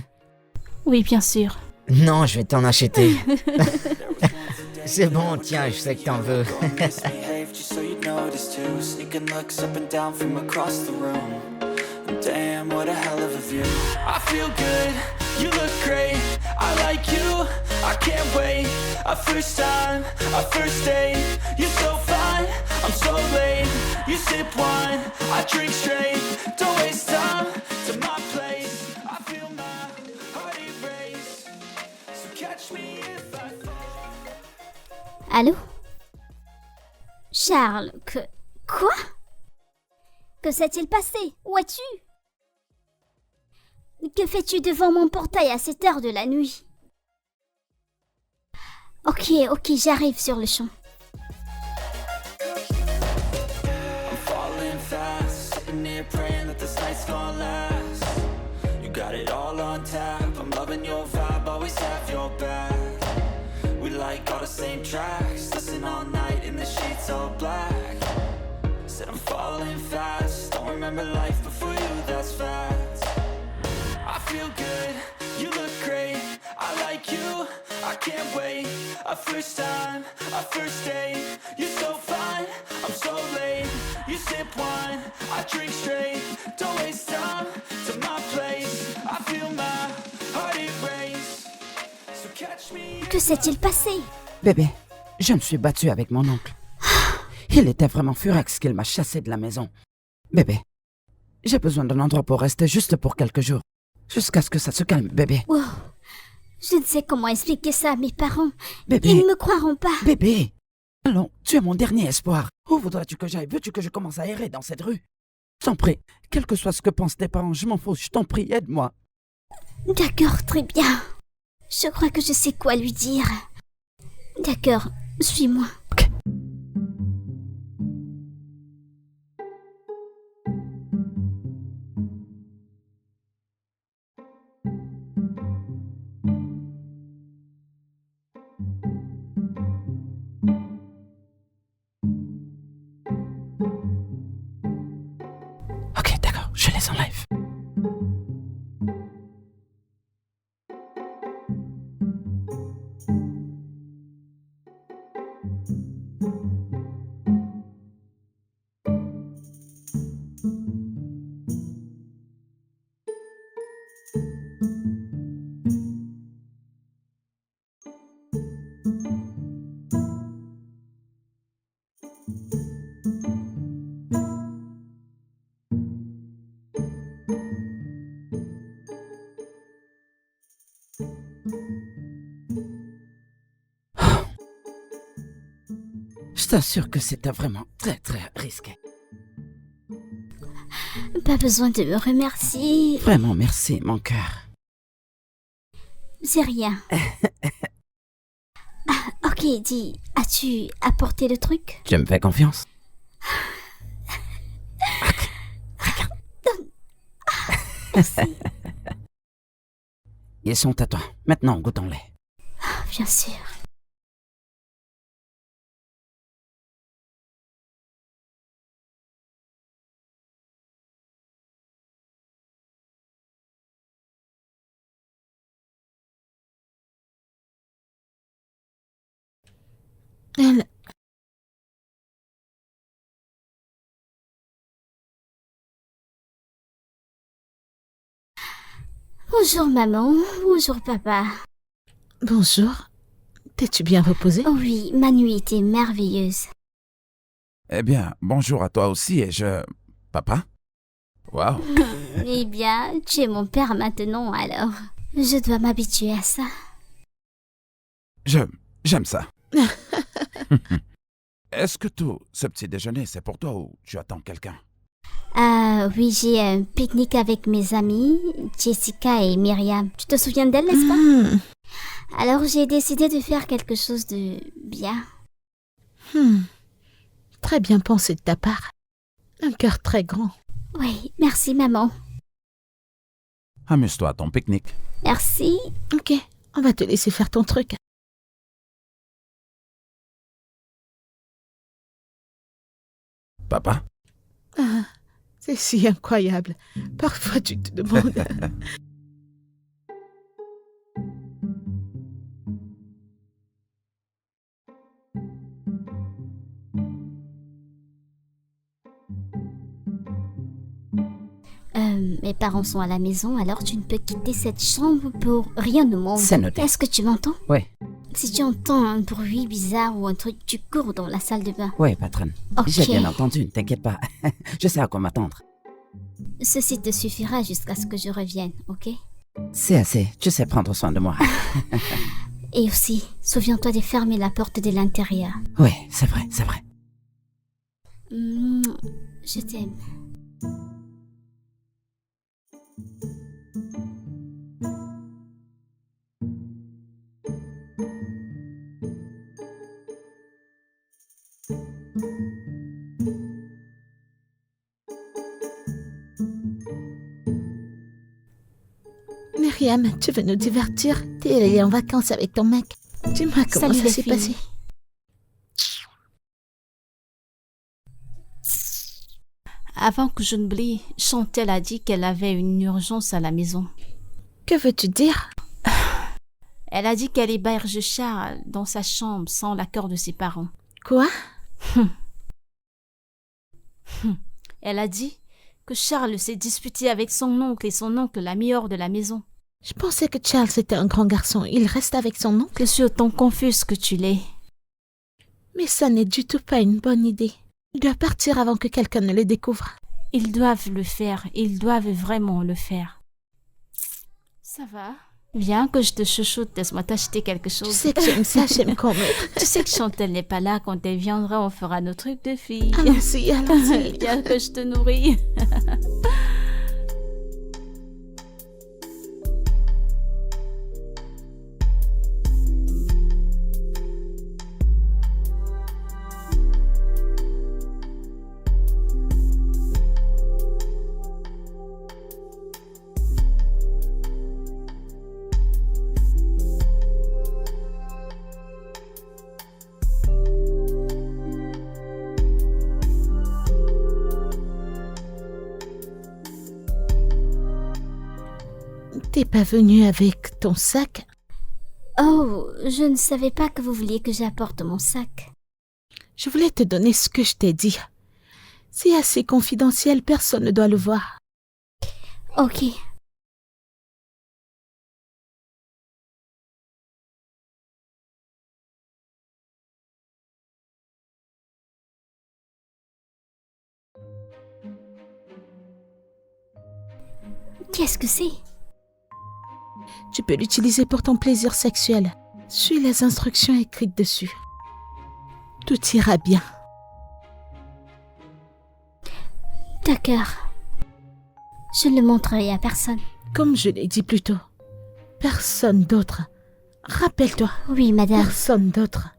Oui, bien sûr. Non, je vais t'en acheter. C'est bon, tiens, je sais que t'en veux. Misbehaved just so you'd notice too. Sneaking looks up and down from across the room. Damn, what a hell of a view. I feel good, you look great. I like you, I can't wait. A first time, a first date. You're so fine, I'm so late. You sip wine, I drink straight. Don't waste time to my place. I feel my heart erase. So catch me if I fall. Allô? Charles, Quoi? Que s'est-il passé? Où es-tu? Que fais-tu devant mon portail à cette heure de la nuit? Ok, j'arrive sur le champ. I'm falling fast, sitting here praying that this night's gonna last. You got it all on tap, I'm loving your vibe, always have your back. We like all the same tracks, listen all night in the sheets all black. Said I'm falling fast, don't remember life before you, that's facts. I feel good, you look great, I like you, I can't wait. A first time, a first date. You're so fine, I'm so late. You sip wine, I drink straight. Don't waste time to my place. I feel my heart erase. So catch me. Que s'est-il passé? Bébé, je me suis battu avec mon oncle. Il était vraiment furax qu'il m'a chassé de la maison. Bébé, j'ai besoin d'un endroit pour rester juste pour quelques jours. Jusqu'à ce que ça se calme, bébé. Wow. Je ne sais comment expliquer ça à mes parents. Bébé. Ils ne me croiront pas. Bébé, allons, tu es mon dernier espoir. Où voudrais-tu que j'aille? Veux-tu que je commence à errer dans cette rue? Je t'en prie, quel que soit ce que pensent tes parents, je m'en fous, je t'en prie, aide-moi. D'accord, très bien. Je crois que je sais quoi lui dire. D'accord, suis-moi. Ok. Ok, d'accord, je les enlève. Je t'assure que c'était vraiment très risqué. Pas besoin de me remercier. Vraiment merci, mon cœur. C'est rien. Ok, dis, as-tu apporté le truc? Tu me fais confiance? Merci. Ils sont à toi. Maintenant, goûtons-les. Bien sûr. Elle... Bonjour maman, bonjour papa. Bonjour. T'es-tu bien reposé? Oh oui, ma nuit était merveilleuse. Eh bien, bonjour à toi aussi et je... Papa? Waouh! Eh bien, tu es mon père maintenant alors. Je dois m'habituer à ça. J'aime ça. Est-ce que tout ce petit déjeuner, c'est pour toi ou tu attends quelqu'un? Ah oui, j'ai un pique-nique avec mes amis, Jessica et Myriam. Tu te souviens d'elles, n'est-ce pas? Alors j'ai décidé de faire quelque chose de bien. Très bien pensé de ta part. Un cœur très grand. Oui, merci maman. Amuse-toi à ton pique-nique. Merci. Ok, on va te laisser faire ton truc. Papa? Ah, c'est si incroyable. Parfois tu te demandes... parents sont à la maison, alors tu ne peux quitter cette chambre pour rien au monde. C'est noté. Est-ce que tu m'entends? Oui, Si tu entends un bruit bizarre ou un truc, tu cours dans la salle de bain. oui, patronne. Ok. J'ai bien entendu, ne t'inquiète pas. Je sais à quoi m'attendre. Ceci te suffira jusqu'à ce que je revienne, ok? C'est assez, tu sais prendre soin de moi. Et aussi, souviens-toi de fermer la porte de l'intérieur. Oui, c'est vrai, c'est vrai. Je t'aime. Myriam, tu veux nous divertir? T'es allée en vacances avec ton mec. Dis-moi comment Salut ça les s'est filles. passé. Avant que je n'oublie, Chantal a dit qu'elle avait une urgence à la maison. Que veux-tu dire? Elle a dit qu'elle héberge Charles dans sa chambre sans l'accord de ses parents. Quoi? Elle a dit que Charles s'est disputé avec son oncle et son oncle l'a mis hors de la maison. Je pensais que Charles était un grand garçon. Il reste avec son oncle. Je suis autant confuse que tu l'es. Mais ça n'est du tout pas une bonne idée. Il doit partir avant que quelqu'un ne le découvre. Ils doivent le faire, ils doivent vraiment le faire. Ça va? Viens que je te chouchoute, laisse-moi t'acheter quelque chose. Tu sais que j'aime ça, j'aime qu'on me... Tu sais que Chantal n'est pas là, quand elle viendra, on fera nos trucs de filles. Allons-y, allons-y. Viens que je te nourris. T'es pas venu avec ton sac? Oh, je ne savais pas que vous vouliez que j'apporte mon sac. Je voulais te donner ce que je t'ai dit. C'est assez confidentiel, personne ne doit le voir. Ok. Qu'est-ce que c'est? Tu peux l'utiliser pour ton plaisir sexuel. Suis les instructions écrites dessus. Tout ira bien. D'accord. Je ne le montrerai à personne. Comme je l'ai dit plus tôt, personne d'autre. Rappelle-toi, Oui, madame. personne d'autre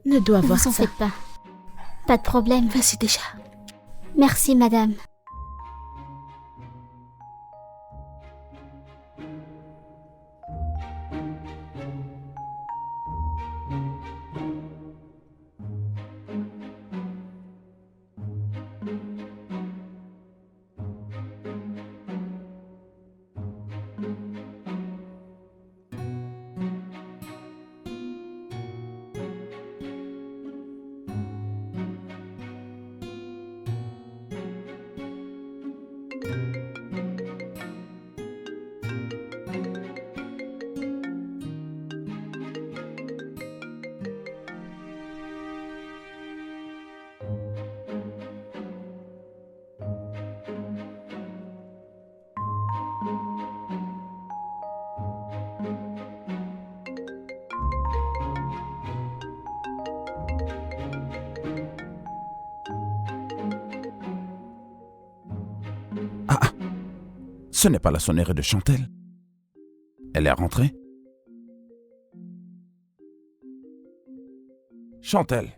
ne doit Ne voir vous en ça. faites pas. Pas de problème. Vas-y déjà. Merci, madame. Ce n'est pas la sonnerie de Chantal. Elle est rentrée. Chantal.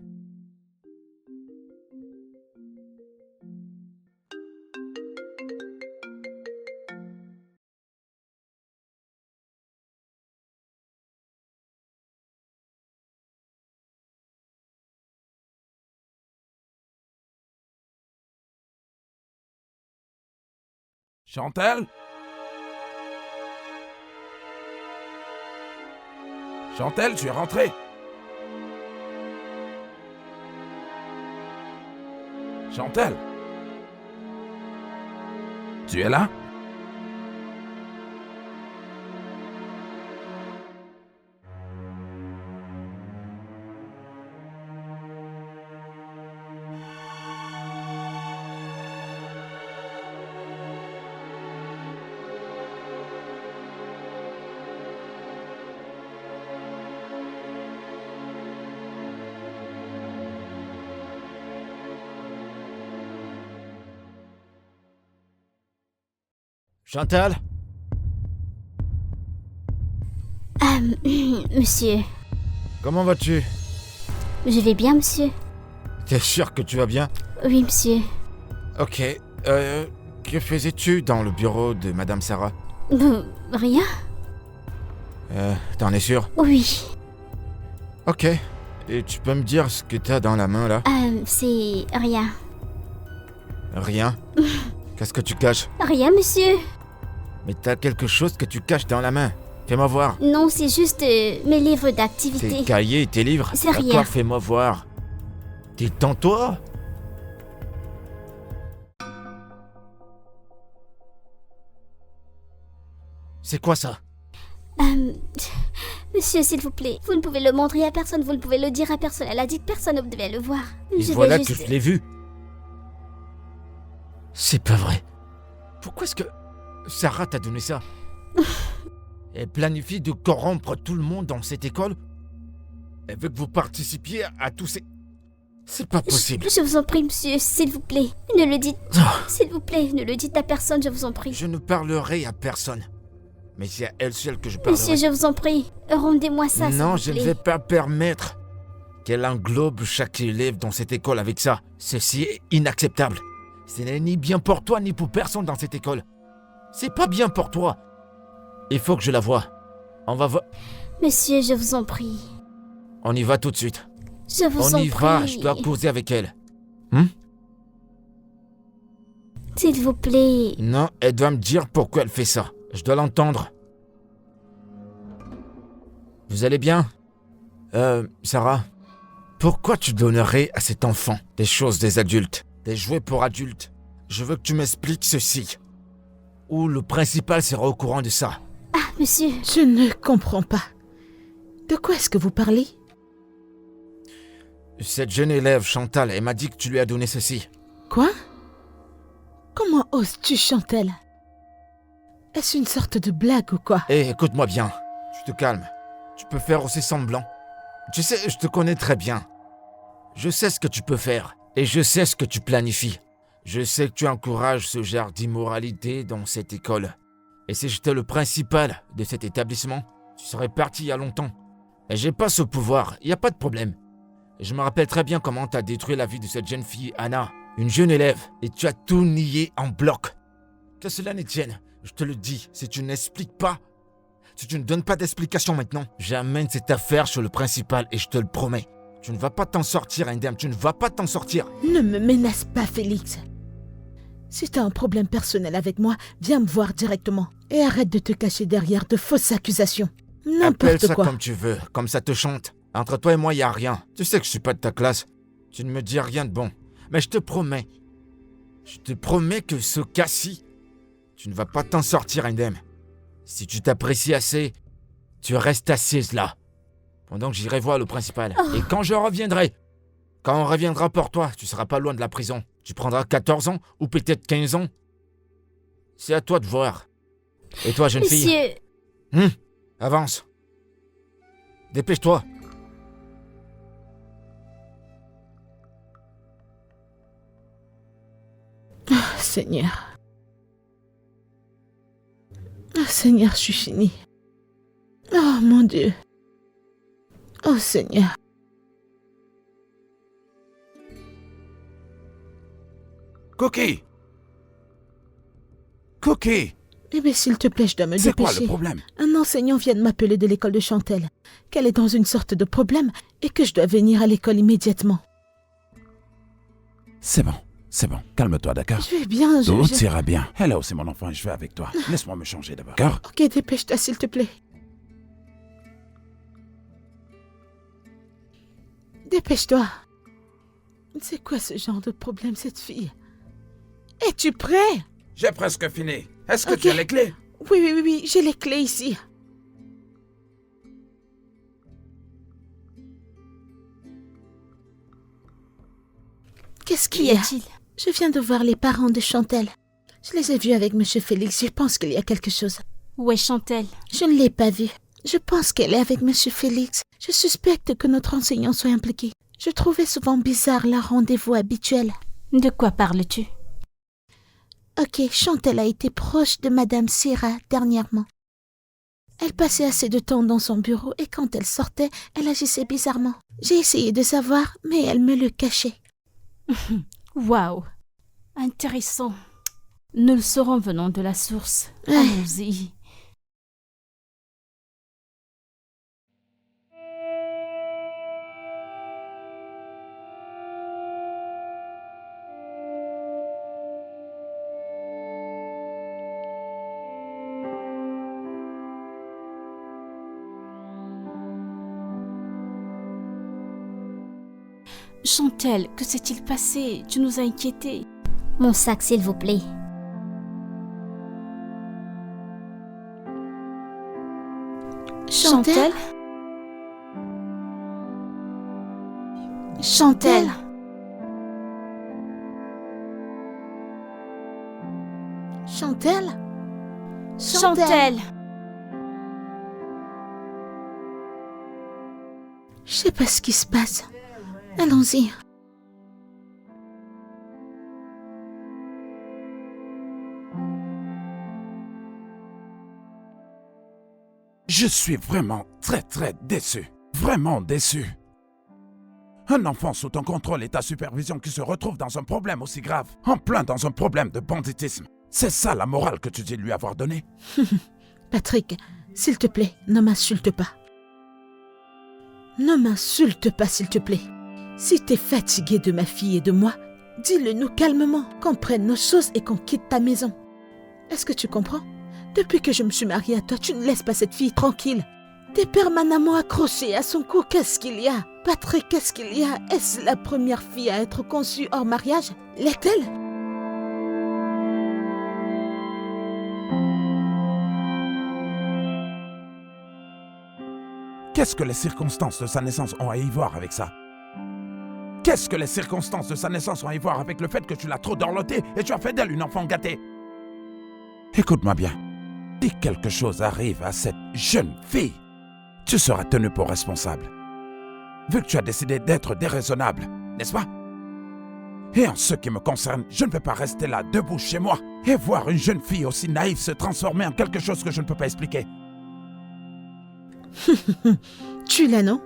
Chantal? Chantal, tu es rentrée? Chantal? Tu es là? Chantal? Monsieur, Comment vas-tu? je vais bien, monsieur. T'es sûr que tu vas bien? Oui, monsieur. Ok. Que faisais-tu dans le bureau de Madame Sarah? Rien? T'en es sûr? Oui. Ok. Et tu peux me dire ce que t'as dans la main, là? C'est rien. Rien? Qu'est-ce que tu caches? Rien, monsieur. Mais t'as quelque chose que tu caches dans la main. Fais-moi voir. Non, c'est juste mes livres d'activité. Tes cahiers et tes livres? C'est rien. D'accord, fais-moi voir. Détends-toi. C'est quoi ça? Monsieur, s'il vous plaît, vous ne pouvez le montrer à personne, vous ne pouvez le dire à personne. Elle a dit que personne ne devait le voir. Et Je voilà vais que juste... je l'ai vu. C'est pas vrai. Pourquoi est-ce que Sarah t'a donné ça? Elle planifie de corrompre tout le monde dans cette école? Elle veut que vous participiez à tous ces... C'est pas possible. Je vous en prie, monsieur, s'il vous plaît. Ne le dites... Oh. S'il vous plaît, ne le dites à personne, je vous en prie. Je ne parlerai à personne. Mais c'est à elle seule que je parlerai. Monsieur, je vous en prie, rendez-moi ça, s'il Non, vous je ne plaît. vais pas permettre qu'elle englobe chaque élève dans cette école avec ça. Ceci est inacceptable. Ce n'est ni bien pour toi ni pour personne dans cette école. C'est pas bien pour toi. Il faut que je la voie. On va voir. Monsieur, je vous en prie. On y va tout de suite. Je vous On en y prie. va, je dois causer avec elle. S'il vous plaît. Non, elle doit me dire pourquoi elle fait ça. Je dois l'entendre. Vous allez bien? Sarah, pourquoi tu donnerais à cet enfant des choses des adultes, des jouets pour adultes? Je veux que tu m'expliques ceci. Ou le principal sera au courant de ça. Ah, monsieur. Je ne comprends pas. De quoi est-ce que vous parlez? Cette jeune élève, Chantal, elle m'a dit que tu lui as donné ceci. Quoi? Comment oses-tu, Chantal? Est-ce une sorte de blague ou quoi? Hé, écoute-moi bien. Tu te calmes. Tu peux faire aussi semblant. Tu sais, je te connais très bien. Je sais ce que tu peux faire. Et je sais ce que tu planifies. Je sais que tu encourages ce genre d'immoralité dans cette école. Et si j'étais le principal de cet établissement, tu serais parti il y a longtemps. Et j'ai pas ce pouvoir, il n'y a pas de problème. Je me rappelle très bien comment tu as détruit la vie de cette jeune fille, Anna, une jeune élève, et tu as tout nié en bloc. Que cela ne tienne, je te le dis, si tu n'expliques pas, si tu ne donnes pas d'explication maintenant, j'amène cette affaire sur le principal et je te le promets. Tu ne vas pas t'en sortir, indemne, tu ne vas pas t'en sortir. Ne me menace pas, Félix. Si t'as un problème personnel avec moi, viens me voir directement. Et arrête de te cacher derrière de fausses accusations. Appelle N'importe ça quoi. comme tu veux, comme ça te chante. Entre toi et moi, il n'y a rien. Tu sais que je suis pas de ta classe. Tu ne me dis rien de bon. Mais je te promets que ce cas-ci, tu ne vas pas t'en sortir indemne. Si tu t'apprécies assez, tu restes assise là. Pendant que j'irai voir le principal. Et quand on reviendra pour toi, tu seras pas loin de la prison. Tu prendras 14 ans ou peut-être 15 ans. C'est à toi de voir. Et toi, jeune fille? Monsieur. Avance. Dépêche-toi. Seigneur. Oh Seigneur, je suis finie. Oh mon Dieu. Oh Seigneur. Cookie! Cookie! Eh bien, s'il te plaît, je dois me C'est quoi dépêcher. le problème? Un enseignant vient de m'appeler de l'école de Chantal, qu'elle est dans une sorte de problème et que je dois venir à l'école immédiatement. C'est bon. Calme-toi, d'accord? Je vais bien, Tout ira bien. Elle a aussi mon enfant et je vais avec toi. Laisse-moi me changer d'abord. D'accord? Ok, dépêche-toi, s'il te plaît. Dépêche-toi. C'est quoi ce genre de problème, cette fille? Es-tu prêt? J'ai presque fini. Est-ce que Ok. tu as les clés? Oui, j'ai les clés ici. Qu'est-ce qu'il y a? a-t-il? Je viens de voir les parents de Chantal. Je les ai vus avec Monsieur Félix. Je pense qu'il y a quelque chose. Où est Chantal? Je ne l'ai pas vue. Je pense qu'elle est avec Monsieur Félix. Je suspecte que notre enseignant soit impliqué. Je trouvais souvent bizarre leur rendez-vous habituel. De quoi parles-tu? Ok, Chantal a été proche de Madame Syrah dernièrement. Elle passait assez de temps dans son bureau et quand elle sortait, elle agissait bizarrement. J'ai essayé de savoir, mais elle me le cachait. Waouh, intéressant. Nous le saurons venant de la source. Ouais. Allons-y. Chantal, que s'est-il passé? Tu nous as inquiétés. Mon sac, s'il vous plaît. Chantal? Chantal? Chantal? Chantal? Je sais pas ce qui se passe. Allons-y. Je suis vraiment très déçu. Vraiment déçu. Un enfant sous ton contrôle et ta supervision qui se retrouve dans un problème aussi grave, en plein dans un problème de banditisme. C'est ça la morale que tu dis lui avoir donnée? Patrick, s'il te plaît, ne m'insulte pas. Ne m'insulte pas, s'il te plaît. Si t'es fatigué de ma fille et de moi, dis-le nous calmement, qu'on prenne nos choses et qu'on quitte ta maison. Est-ce que tu comprends? Depuis que je me suis mariée à toi, tu ne laisses pas cette fille tranquille. T'es permanemment accrochée à son cou. Qu'est-ce qu'il y a? Patrick, qu'est-ce qu'il y a? Est-ce la première fille à être conçue hors mariage? L'est-elle? Qu'est-ce que les circonstances de sa naissance ont à y voir avec ça? Qu'est-ce que les circonstances de sa naissance ont à y voir avec le fait que tu l'as trop dorlotée et tu as fait d'elle une enfant gâtée? Écoute-moi bien. Si quelque chose arrive à cette jeune fille, tu seras tenu pour responsable. Vu que tu as décidé d'être déraisonnable, n'est-ce pas? Et en ce qui me concerne, je ne vais pas rester là, debout chez moi, et voir une jeune fille aussi naïve se transformer en quelque chose que je ne peux pas expliquer. Tu l'as, non?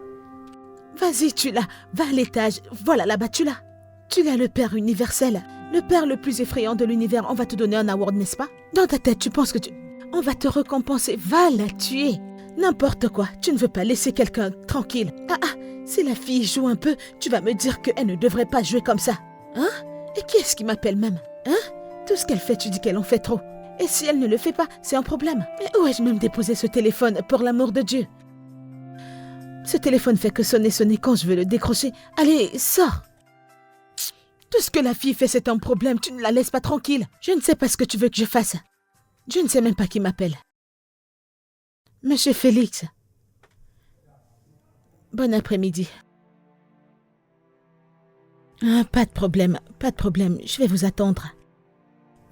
Vas-y, tu l'as. Va à l'étage. Voilà, là-bas, tu l'as. Tu l'as, le père universel. Le père le plus effrayant de l'univers. On va te donner un award, n'est-ce pas? Dans ta tête, tu penses que tu... On va te récompenser. Va la tuer. N'importe quoi. Tu ne veux pas laisser quelqu'un tranquille. Si la fille joue un peu, tu vas me dire qu'elle ne devrait pas jouer comme ça. Hein? Et qui est-ce qui m'appelle même? Hein? Tout ce qu'elle fait, tu dis qu'elle en fait trop. Et si elle ne le fait pas, c'est un problème. Mais où ai-je même déposé ce téléphone, pour l'amour de Dieu? Ce téléphone fait que sonner quand je veux le décrocher. Allez, sors! Tout ce que la fille fait, c'est un problème. Tu ne la laisses pas tranquille. Je ne sais pas ce que tu veux que je fasse. Je ne sais même pas qui m'appelle. Monsieur Félix. Bon après-midi. Pas de problème, pas de problème. Je vais vous attendre.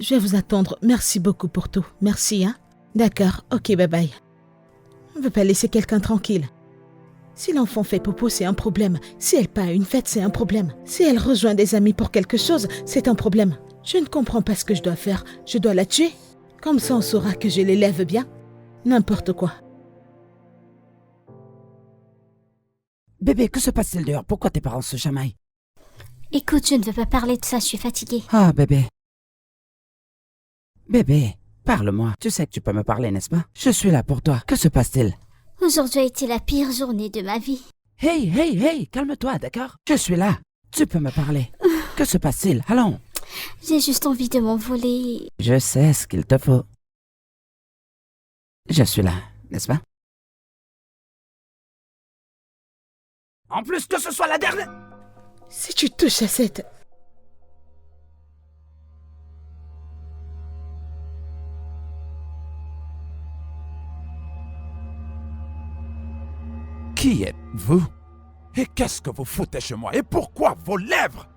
Je vais vous attendre. Merci beaucoup pour tout. Merci, hein. D'accord, ok, bye bye. On ne veut pas laisser quelqu'un tranquille. Si l'enfant fait popo, c'est un problème. Si elle part à une fête, c'est un problème. Si elle rejoint des amis pour quelque chose, c'est un problème. Je ne comprends pas ce que je dois faire. Je dois la tuer? Comme ça, on saura que je l'élève bien. N'importe quoi. Bébé, que se passe-t-il dehors? Pourquoi tes parents se chamaillent? Écoute, je ne veux pas parler de ça, je suis fatiguée. Ah, bébé. Bébé, parle-moi. Tu sais que tu peux me parler, n'est-ce pas? Je suis là pour toi. Que se passe-t-il? Aujourd'hui a été la pire journée de ma vie. Hey, calme-toi, d'accord? Je suis là. Tu peux me parler. Que se passe-t-il? Allons. J'ai juste envie de m'envoler. Je sais ce qu'il te faut. Je suis là, n'est-ce pas? En plus que ce soit la dernière... Si tu touches à cette... Qui êtes-vous? Et qu'est-ce que vous foutez chez moi? Et pourquoi vos lèvres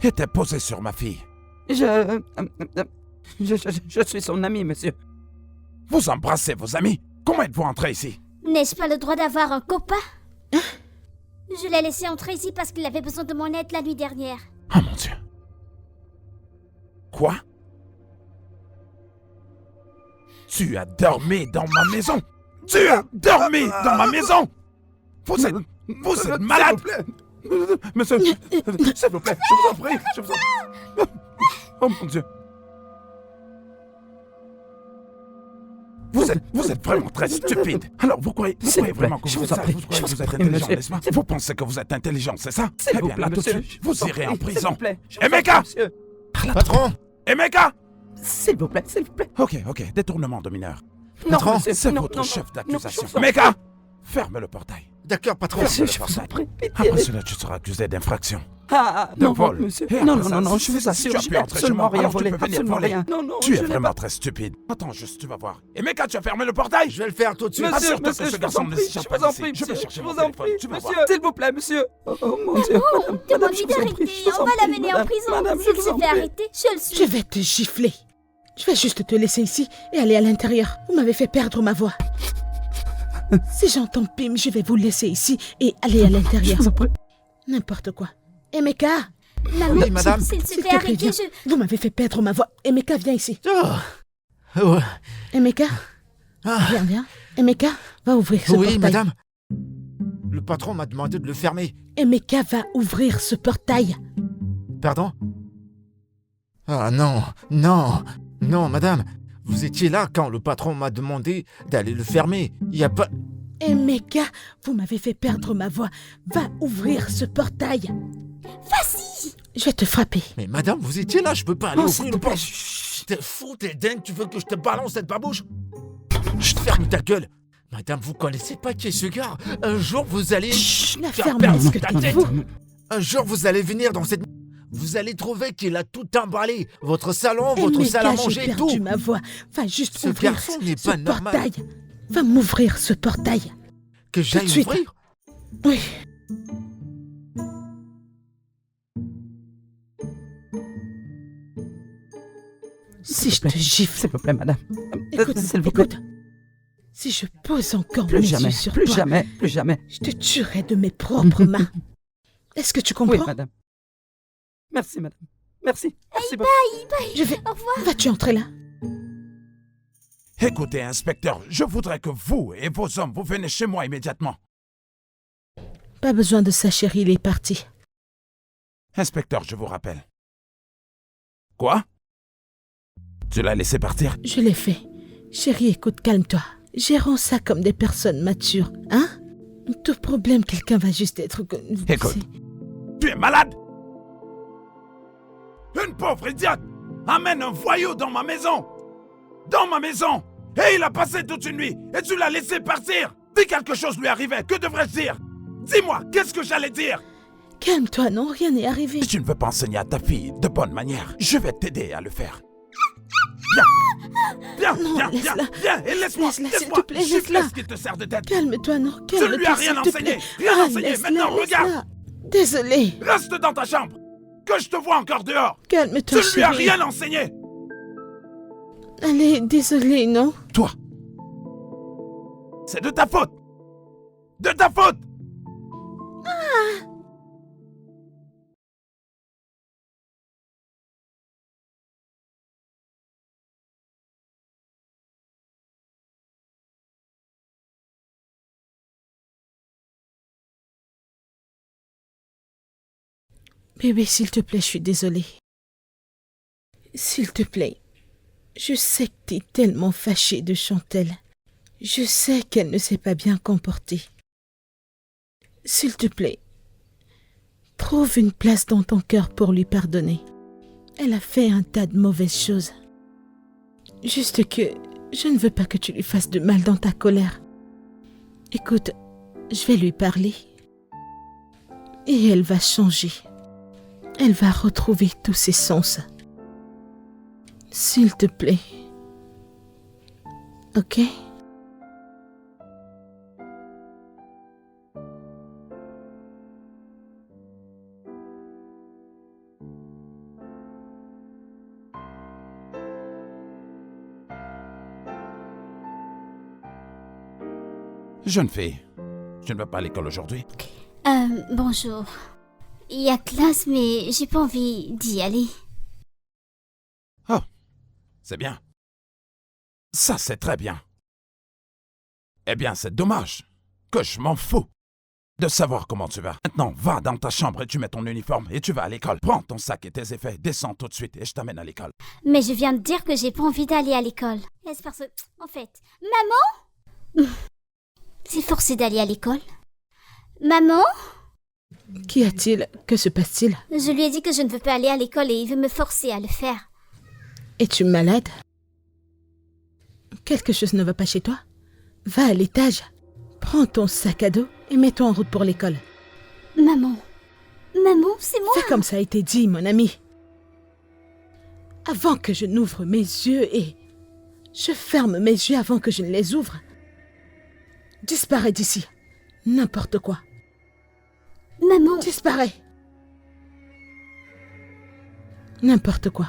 étaient posées sur ma fille? Je suis son ami, monsieur. Vous embrassez vos amis? Comment êtes-vous entré ici? N'ai-je pas le droit d'avoir un copain? Je l'ai laissé entrer ici parce qu'il avait besoin de mon aide la nuit dernière. Oh mon Dieu. Quoi? Tu as dormi dans ma maison. Tu as dormi dans ma maison. Vous êtes malade. Monsieur, s'il vous plaît, je vous en prie, je vous en... Oh mon Dieu. Vous êtes vraiment très stupide. Alors, vous croyez vraiment que vous êtes sage, vous croyez que vous êtes intelligent, n'est-ce pas? Vous pensez que vous êtes intelligent, c'est ça? Eh bien, là, tout de suite, vous irez en prison. Emeka! Patron! Emeka! S'il vous plaît, s'il vous plaît. Ok, détournement de mineur. Patron, C'est votre chef d'accusation. Emeka! Ferme le portail. D'accord, patron. Monsieur, je vous en prie. Après cela, tu seras accusé d'infraction. Non, vol. monsieur. Et Non, après ça, non, je vous si assure, tu as je pu n'ai entrer chez absolument moi, rien alors tu volé. peux venir Absolument voler. rien. Non, Tu es je n'ai vraiment pas- très stupide. Attends juste, tu vas voir. Emeka, tu as fermé le portail? Je vais le faire tout de suite. Monsieur, Assure-toi que ce je vous garçon en ne prie, s'échappe je vous pas en d'ici. prie, Je vais monsieur, chercher je mon vous en téléphone. prie, Tu vas monsieur, voir. s'il vous plaît, monsieur. Oh mon Dieu, madame, Demande-lui je vous en d'arrêter, prie, je vous on en va prie, l'amener en madame, prison. madame, S'il je se vous en fait prie. arrêter, je le suis. Je vais te gifler. Je vais juste te laisser ici et aller à l'intérieur. Vous m'avez fait perdre ma voix. Si j'entends Pim, je vais vous laisser ici et aller à l'intérieur. Je vous en prie. N'importe quoi. Emeka, Maman, Oui, madame. s'il se s'il fait te plaît, arrêter, viens. Vous m'avez fait perdre ma voix. Emeka, viens ici. Oh. Emeka, Ah. viens. Emeka, va ouvrir ce portail. Oui, madame. Le patron m'a demandé de le fermer. Emeka va ouvrir ce portail. Pardon? Ah non, madame. Vous étiez là quand le patron m'a demandé d'aller le fermer. Il n'y a pas... Emeka, vous m'avez fait perdre ma voix. Va ouvrir ce portail. vas-y. Je vais te frapper. Mais madame, vous étiez là, je peux pas aller Oh, ouvrir s'il le te plaît. portail. T'es fou, t'es dingue, tu veux que je te balance cette babouche? Ferme ta gueule. Madame, vous connaissez pas qui est ce gars? Un jour, vous allez... La faire ferme, perdre est-ce que ta tu tête. fous? Un jour, vous allez venir dans cette... Vous allez trouver qu'il a tout emballé. Votre salon, votre Emeka, salle à j'ai manger, perdu tout. ma voix. Va juste Ce ouvrir garçon n'est ce pas normal. portail. Va m'ouvrir ce portail. Que j'aille suite. ouvrir? Oui. Si je te gifle, S'il vous plaît, madame. écoute, S'il vous plaît. écoute. Si je pose encore Plus mes jamais, yeux sur plus toi, jamais, plus jamais. je te tuerai de mes propres mains. Est-ce que tu Oui, comprends? madame. Merci, madame. Merci. Merci beaucoup. Je vais... Au revoir. Vas-tu entrer là? Écoutez, inspecteur, je voudrais que vous et vos hommes, vous venez chez moi immédiatement. Pas besoin de ça, chérie, il est parti. Inspecteur, je vous rappelle. Quoi? Tu l'as laissé partir? Je l'ai fait. Chérie, écoute, calme-toi. Gérons ça comme des personnes matures, hein? Tout problème, quelqu'un va juste être... Écoute. Tu es malade? Une pauvre idiote amène un voyou dans ma maison! Dans ma maison! Et il a passé toute une nuit et tu l'as laissé partir! Si quelque chose lui arrivait, que devrais-je dire? Dis-moi, qu'est-ce que j'allais dire? Calme-toi, non, rien n'est arrivé. Si tu ne veux pas enseigner à ta fille de bonne manière, je vais t'aider à le faire. Viens, Non, viens, laisse-la. viens, et laisse-moi, Laisse-la, s'il laisse-moi, te plaît, gifler laisse-la. ce qui te sert de tête. Calme-toi, non, Tu calme-toi, ne lui as rien s'il te enseigné, plaît. rien enseigné, laisse-la, maintenant regarde. laisse-la. Désolée, Reste dans ta chambre, que je te vois encore dehors. calme-toi, Tu ne lui as chérie. rien enseigné. Allez, désolée, non? Toi, c'est de ta faute. De ta faute. Bébé, s'il te plaît, je suis désolée. S'il te plaît, je sais que t'es tellement fâchée de Chantelle. Je sais qu'elle ne s'est pas bien comportée. S'il te plaît, trouve une place dans ton cœur pour lui pardonner. Elle a fait un tas de mauvaises choses. Juste que je ne veux pas que tu lui fasses de mal dans ta colère. Écoute, je vais lui parler. Et elle va changer. Elle va retrouver tous ses sens. S'il te plaît. Ok? Jeune fille, tu ne vas pas à l'école aujourd'hui? Bonjour. Il y a classe, mais j'ai pas envie d'y aller. Oh, c'est bien. Ça, c'est très bien. Eh bien, c'est dommage que je m'en fous de savoir comment tu vas. Maintenant, va dans ta chambre et tu mets ton uniforme et tu vas à l'école. Prends ton sac et tes effets, descends tout de suite et je t'amène à l'école. Mais je viens de dire que j'ai pas envie d'aller à l'école. Est-ce parce que... En fait... Maman? C'est forcé d'aller à l'école. Maman? Qu'y a-t-il? Que se passe-t-il? Je lui ai dit que je ne veux pas aller à l'école et il veut me forcer à le faire. Es-tu malade? Quelque chose ne va pas chez toi? Va à l'étage. Prends ton sac à dos et mets-toi en route pour l'école. Maman, c'est moi. Fais comme ça a été dit, mon ami. Avant que je n'ouvre mes yeux et... Je ferme mes yeux avant que je ne les ouvre. Disparais d'ici. N'importe quoi. Maman. Disparais. N'importe quoi.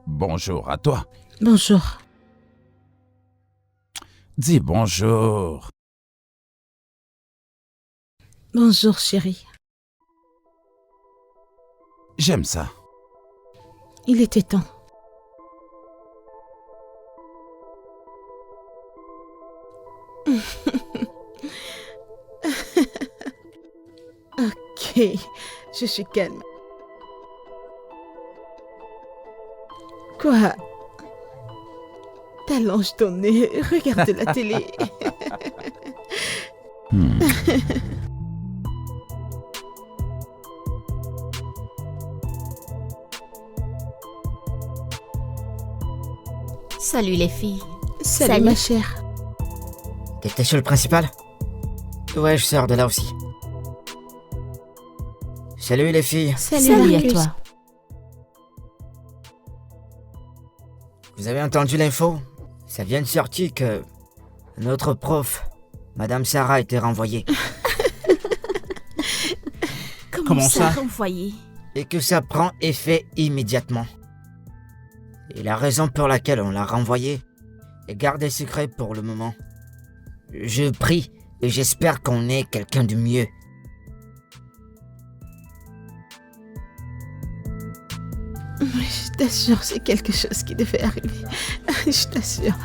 Bonjour à toi. Bonjour. Dis bonjour. Bonjour, chérie. J'aime ça. Il était temps. Ok, je suis calme. Quoi? T'allonges ton nez, regarde la télé. Salut les filles. Salut ma chère. T'étais chez le principal? Ouais, je sors de là aussi. Salut les filles. Salut à Marcus. toi. Vous avez entendu l'info? Ça vient de sortir que notre prof, Madame Sarah, a été renvoyée. Comment ça? Renvoyé. Et que ça prend effet immédiatement. Et la raison pour laquelle on l'a renvoyée est gardée secrète pour le moment. Je prie et j'espère qu'on ait quelqu'un de mieux. Je t'assure, c'est quelque chose qui devait arriver. Je t'assure.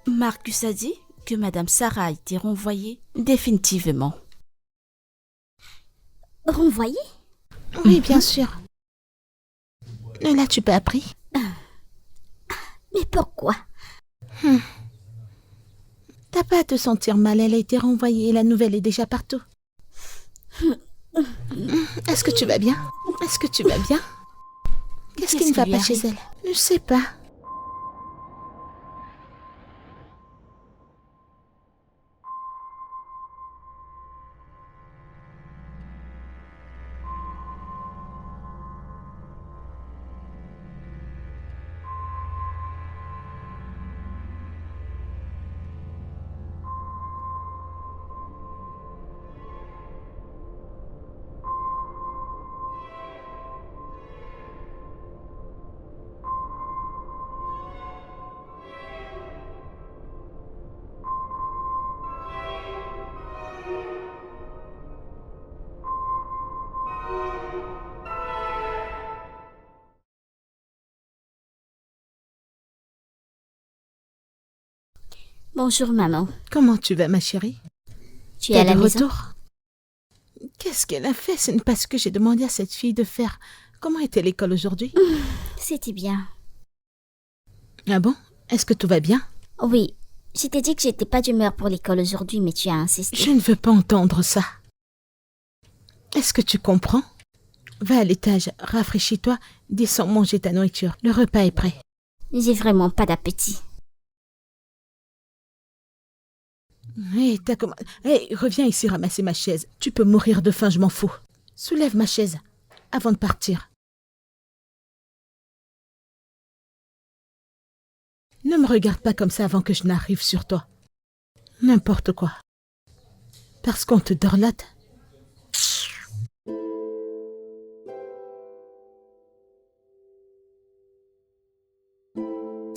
Marcus a dit que Madame Sarah a été renvoyée définitivement. Renvoyé? Oui, bien sûr. Ne l'as-tu pas appris? Mais pourquoi? T'as pas à te sentir mal, elle a été renvoyée et la nouvelle est déjà partout. Est-ce que tu vas bien? Est-ce que tu vas bien? Qu'est-ce qui ne va lui pas chez arrive? elle? Je sais pas. Bonjour maman. Comment tu vas, ma chérie? Tu es à la de maison? retour? Qu'est-ce qu'elle a fait? Ce n'est pas ce que j'ai demandé à cette fille de faire. Comment était l'école aujourd'hui? C'était bien. Ah bon? Est-ce que tout va bien? Oui, je t'ai dit que j'étais pas d'humeur pour l'école aujourd'hui, mais tu as insisté. Je ne veux pas entendre ça. Est-ce que tu comprends? Va à l'étage, rafraîchis-toi, descends manger ta nourriture. Le repas est prêt. J'ai vraiment pas d'appétit. Hé, reviens ici ramasser ma chaise. Tu peux mourir de faim, je m'en fous. Soulève ma chaise avant de partir. Ne me regarde pas comme ça avant que je n'arrive sur toi. N'importe quoi. Parce qu'on te dorlote.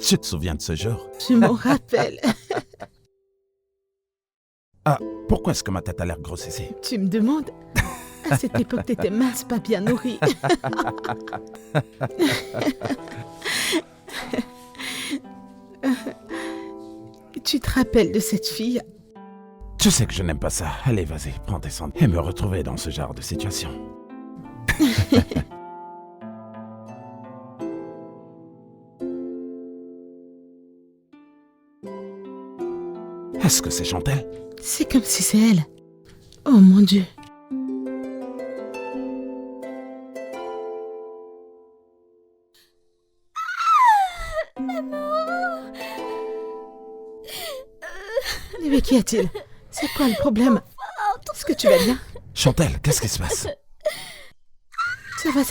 Tu te souviens de ce jour? Je m'en rappelle. Ah, pourquoi est-ce que ma tête a l'air grosse ici? Tu me demandes? À cette époque, t'étais mince, pas bien nourri. Tu te rappelles de cette fille? Tu sais que je n'aime pas ça. Allez, vas-y, prends tes cendres et me retrouver dans ce genre de situation. Est-ce que c'est Chantel? C'est comme si c'est elle. Oh mon Dieu. Mais qu'y a-t-il? C'est quoi le problème? Est-ce que tu vas bien? Chantel, qu'est-ce qui se passe? Ça va.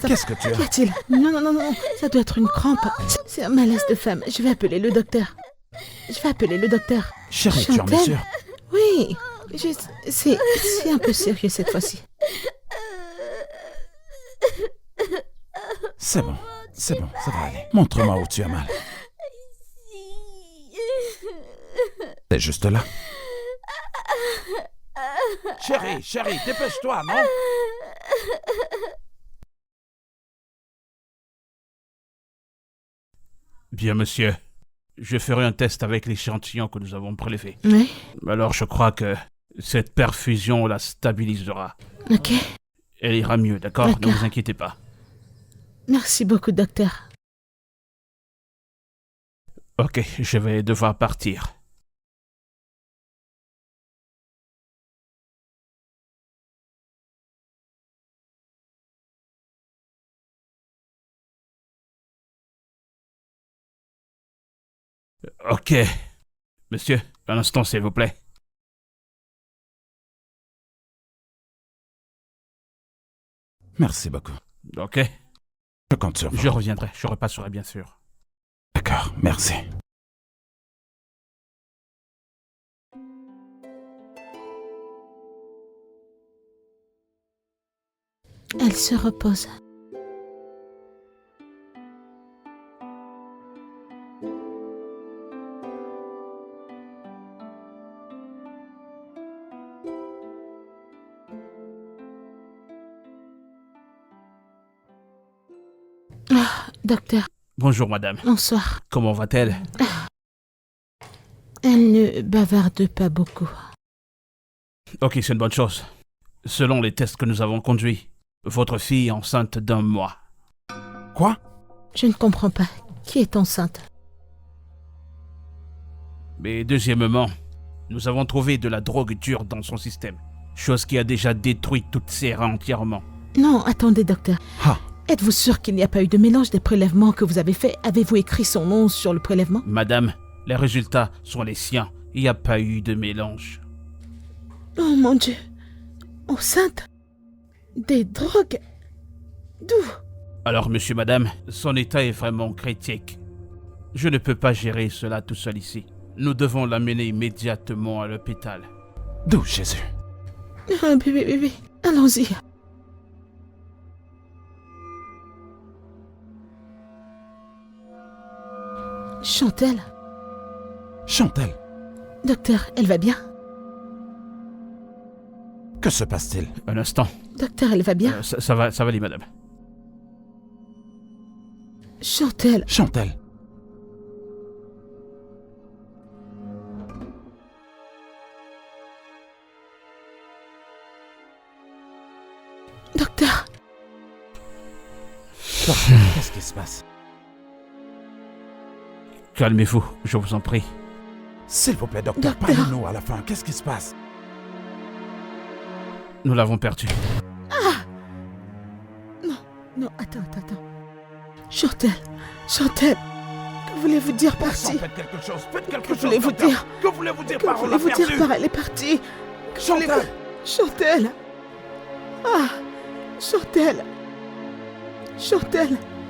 Qu'est-ce que tu Qu'y as? a-t-il? Non. Ça doit être une crampe. C'est un malaise de femme. Je vais appeler le docteur. Chérie, tu en es Chantel? sûre? Oui. C'est un peu sérieux cette fois-ci. C'est bon, ça va aller. Montre-moi où tu as mal. C'est juste là. Chérie, dépêche-toi, non? Bien, monsieur. Je ferai un test avec l'échantillon que nous avons prélevé. Oui. Alors, je crois que cette perfusion la stabilisera. Ok. Elle ira mieux, d'accord? D'accord. Ne vous inquiétez pas. Merci beaucoup, docteur. Ok, je vais devoir partir. Ok. Monsieur, un instant, s'il vous plaît. Merci beaucoup. Ok. Je compte sur vous. Je reviendrai, je repasserai bien sûr. D'accord, merci. Elle se repose. Ah, docteur, Bonjour, madame. bonsoir. Comment va-t-elle? Elle ne bavarde pas beaucoup. Ok, c'est une bonne chose. Selon les tests que nous avons conduits, votre fille est enceinte d'1 mois. Quoi? Je ne comprends pas. Qui est enceinte? Mais deuxièmement, nous avons trouvé de la drogue dure dans son système. Chose qui a déjà détruit toutes ses reins entièrement. Non, attendez, docteur. Ah, Êtes-vous sûr qu'il n'y a pas eu de mélange des prélèvements que vous avez faits? Avez-vous écrit son nom sur le prélèvement? Madame, les résultats sont les siens. Il n'y a pas eu de mélange. Oh mon Dieu. Enceinte? Des drogues? D'où? Alors, monsieur, madame, son état est vraiment critique. Je ne peux pas gérer cela tout seul ici. Nous devons l'amener immédiatement à l'hôpital. d'où Jésus? Ah, bébé, allons-y. Chantel? Chantel, Docteur, elle va bien? que se passe-t-il? Un instant. Docteur, elle va bien? Ça va aller, madame. Chantel, Chantel, docteur, qu'est-ce qui se passe? Calmez-vous, je vous en prie. S'il vous plaît, docteur, Docteur. parlez-nous à la fin. Qu'est-ce qui se passe? Nous l'avons perdu. non, attends. Chantel, que voulez-vous dire par ci? Faites quelque chose, Que voulez-vous docteur. dire? Que voulez-vous dire Que par on l'a voulez-vous dire perdu? par elle est partie? Que Chantal. voulez-vous- Chantel! Ah! Chantel!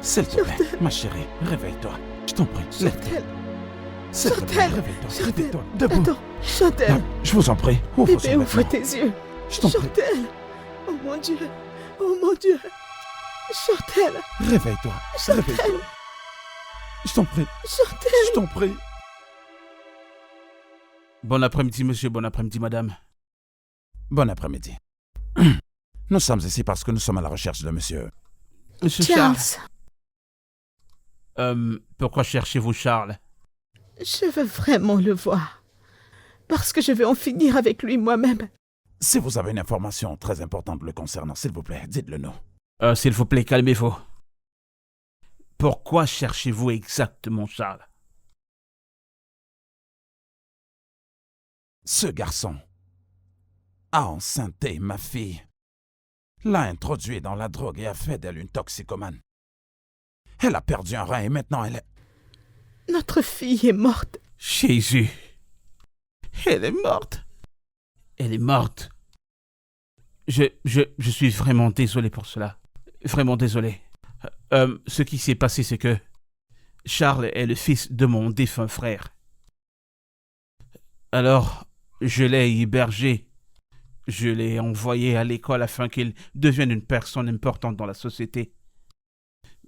S'il te plaît, ma chérie, réveille-toi. Je t'en prie, lève-toi. Chantel! S'il te plaît, Chantal, réveille-toi, Chantal, réveille-toi, debout. Attends, Chantal, Ah, je vous en prie, ouvre bébé, son ouvre vêtement. tes yeux. Je t'en prie, Chantal, oh mon Dieu, oh mon Dieu. Chantal, réveille-toi, Chantal, réveille-toi. Je t'en prie, Chantal. je t'en prie. Bon après-midi, monsieur, bon après-midi, madame. Bon après-midi. Nous sommes ici parce que nous sommes à la recherche de monsieur. Monsieur Charles, pourquoi cherchez-vous Charles? je veux vraiment le voir. Parce que je vais en finir avec lui moi-même. Si vous avez une information très importante le concernant, s'il vous plaît, dites-le nous. S'il vous plaît, calmez-vous. Pourquoi cherchez-vous exactement Charles? Ce garçon a enceinté ma fille, l'a introduite dans la drogue et a fait d'elle une toxicomane. Elle a perdu un rein et maintenant elle est... Notre fille est morte. Jésus. Elle est morte. Elle est morte. Je suis vraiment désolé pour cela. Vraiment désolé. Ce qui s'est passé, c'est que Charles est le fils de mon défunt frère. Alors, je l'ai hébergé. Je l'ai envoyé à l'école afin qu'il devienne une personne importante dans la société.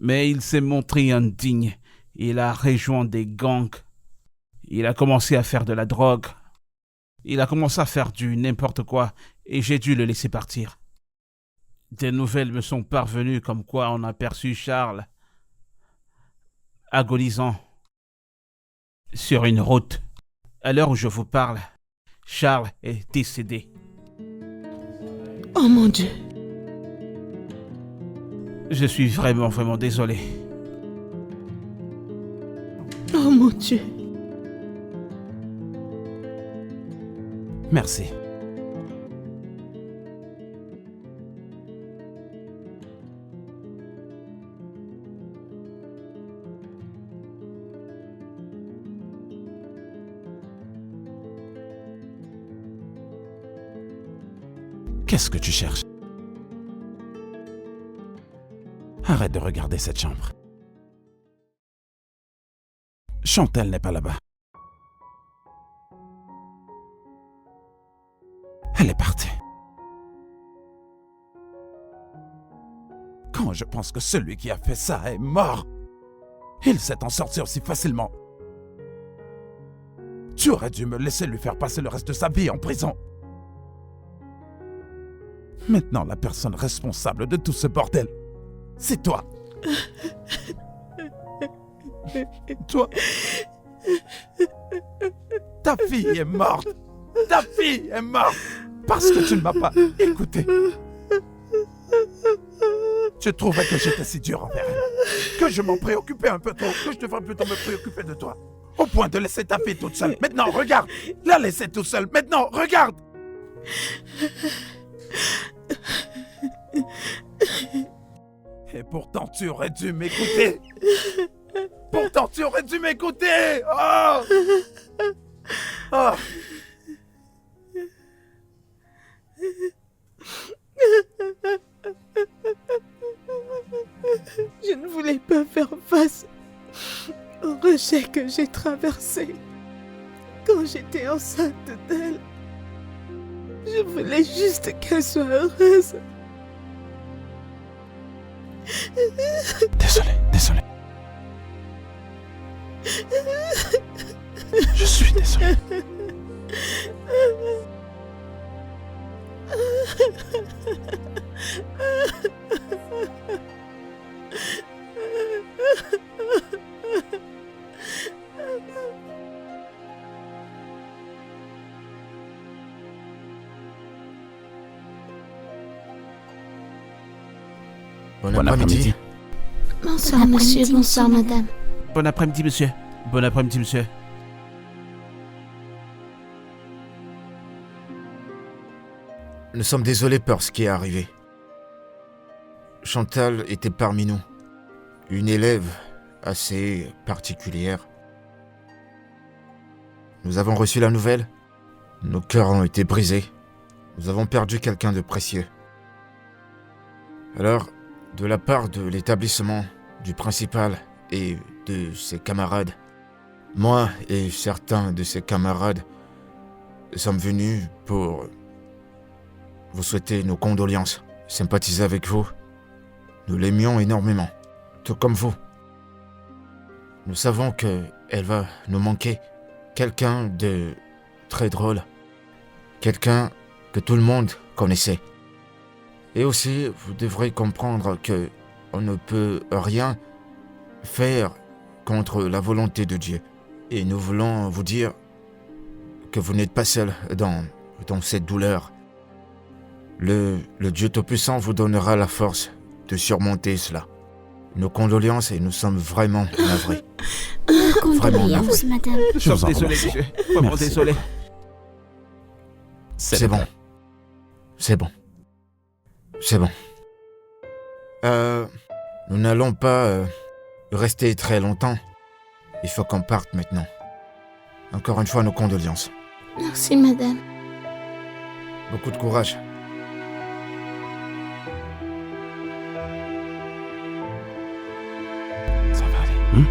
Mais il s'est montré indigne. Il a rejoint des gangs. Il a commencé à faire de la drogue. Il a commencé à faire du n'importe quoi et j'ai dû le laisser partir. Des nouvelles me sont parvenues comme quoi on a aperçu Charles agonisant sur une route. À l'heure où je vous parle, Charles est décédé. Oh mon Dieu. Je suis vraiment désolé. Oh mon Dieu. Merci. Qu'est-ce que tu cherches? Arrête de regarder cette chambre. Chantal n'est pas là-bas. Elle est partie. Quand je pense que celui qui a fait ça est mort, il sait en sortir aussi facilement. Tu aurais dû me laisser lui faire passer le reste de sa vie en prison. Maintenant, la personne responsable de tout ce bordel, c'est toi. Toi. Ta fille est morte. Ta fille est morte parce que tu ne m'as pas écouté. Tu trouvais que j'étais si dur envers elle, que je m'en préoccupais un peu trop, que je devrais plutôt me préoccuper de toi. Au point de laisser ta fille toute seule. Maintenant, regarde. La laisser toute seule. Maintenant, regarde. Et pourtant, tu aurais dû m'écouter. Pourtant, tu aurais dû m'écouter. Oh! Oh! Je ne voulais pas faire face au rejet que j'ai traversé quand j'étais enceinte d'elle. Je voulais juste qu'elle soit heureuse. Désolé. Je suis désolé. Bon après-midi. Bonsoir, monsieur. Bonsoir, madame. Bon après-midi, monsieur. Bon après-midi, monsieur. Nous sommes désolés pour ce qui est arrivé. Chantal était parmi nous. Une élève assez particulière. Nous avons reçu la nouvelle. Nos cœurs ont été brisés. Nous avons perdu quelqu'un de précieux. Alors, de la part de l'établissement, du principal et de ses camarades, Moi et certains de ses camarades sommes venus pour vous souhaiter nos condoléances, sympathiser avec vous. Nous l'aimions énormément, tout comme vous. Nous savons qu'elle va nous manquer. Quelqu'un de très drôle. Quelqu'un que tout le monde connaissait. Et aussi, vous devrez comprendre que on ne peut rien faire contre la volonté de Dieu. Et nous voulons vous dire que vous n'êtes pas seul dans cette douleur. Le Dieu Tout-Puissant vous donnera la force de surmonter cela. Nos condoléances et nous sommes vraiment navrés. Condoléances, madame. Je suis vous en désolé, remercie. monsieur. Vraiment Merci. désolé. C'est bon. C'est bon. C'est bon. Nous n'allons pas rester très longtemps. Il faut qu'on parte maintenant. Encore une fois, nos condoléances. Merci, madame. Beaucoup de courage. Ça va aller.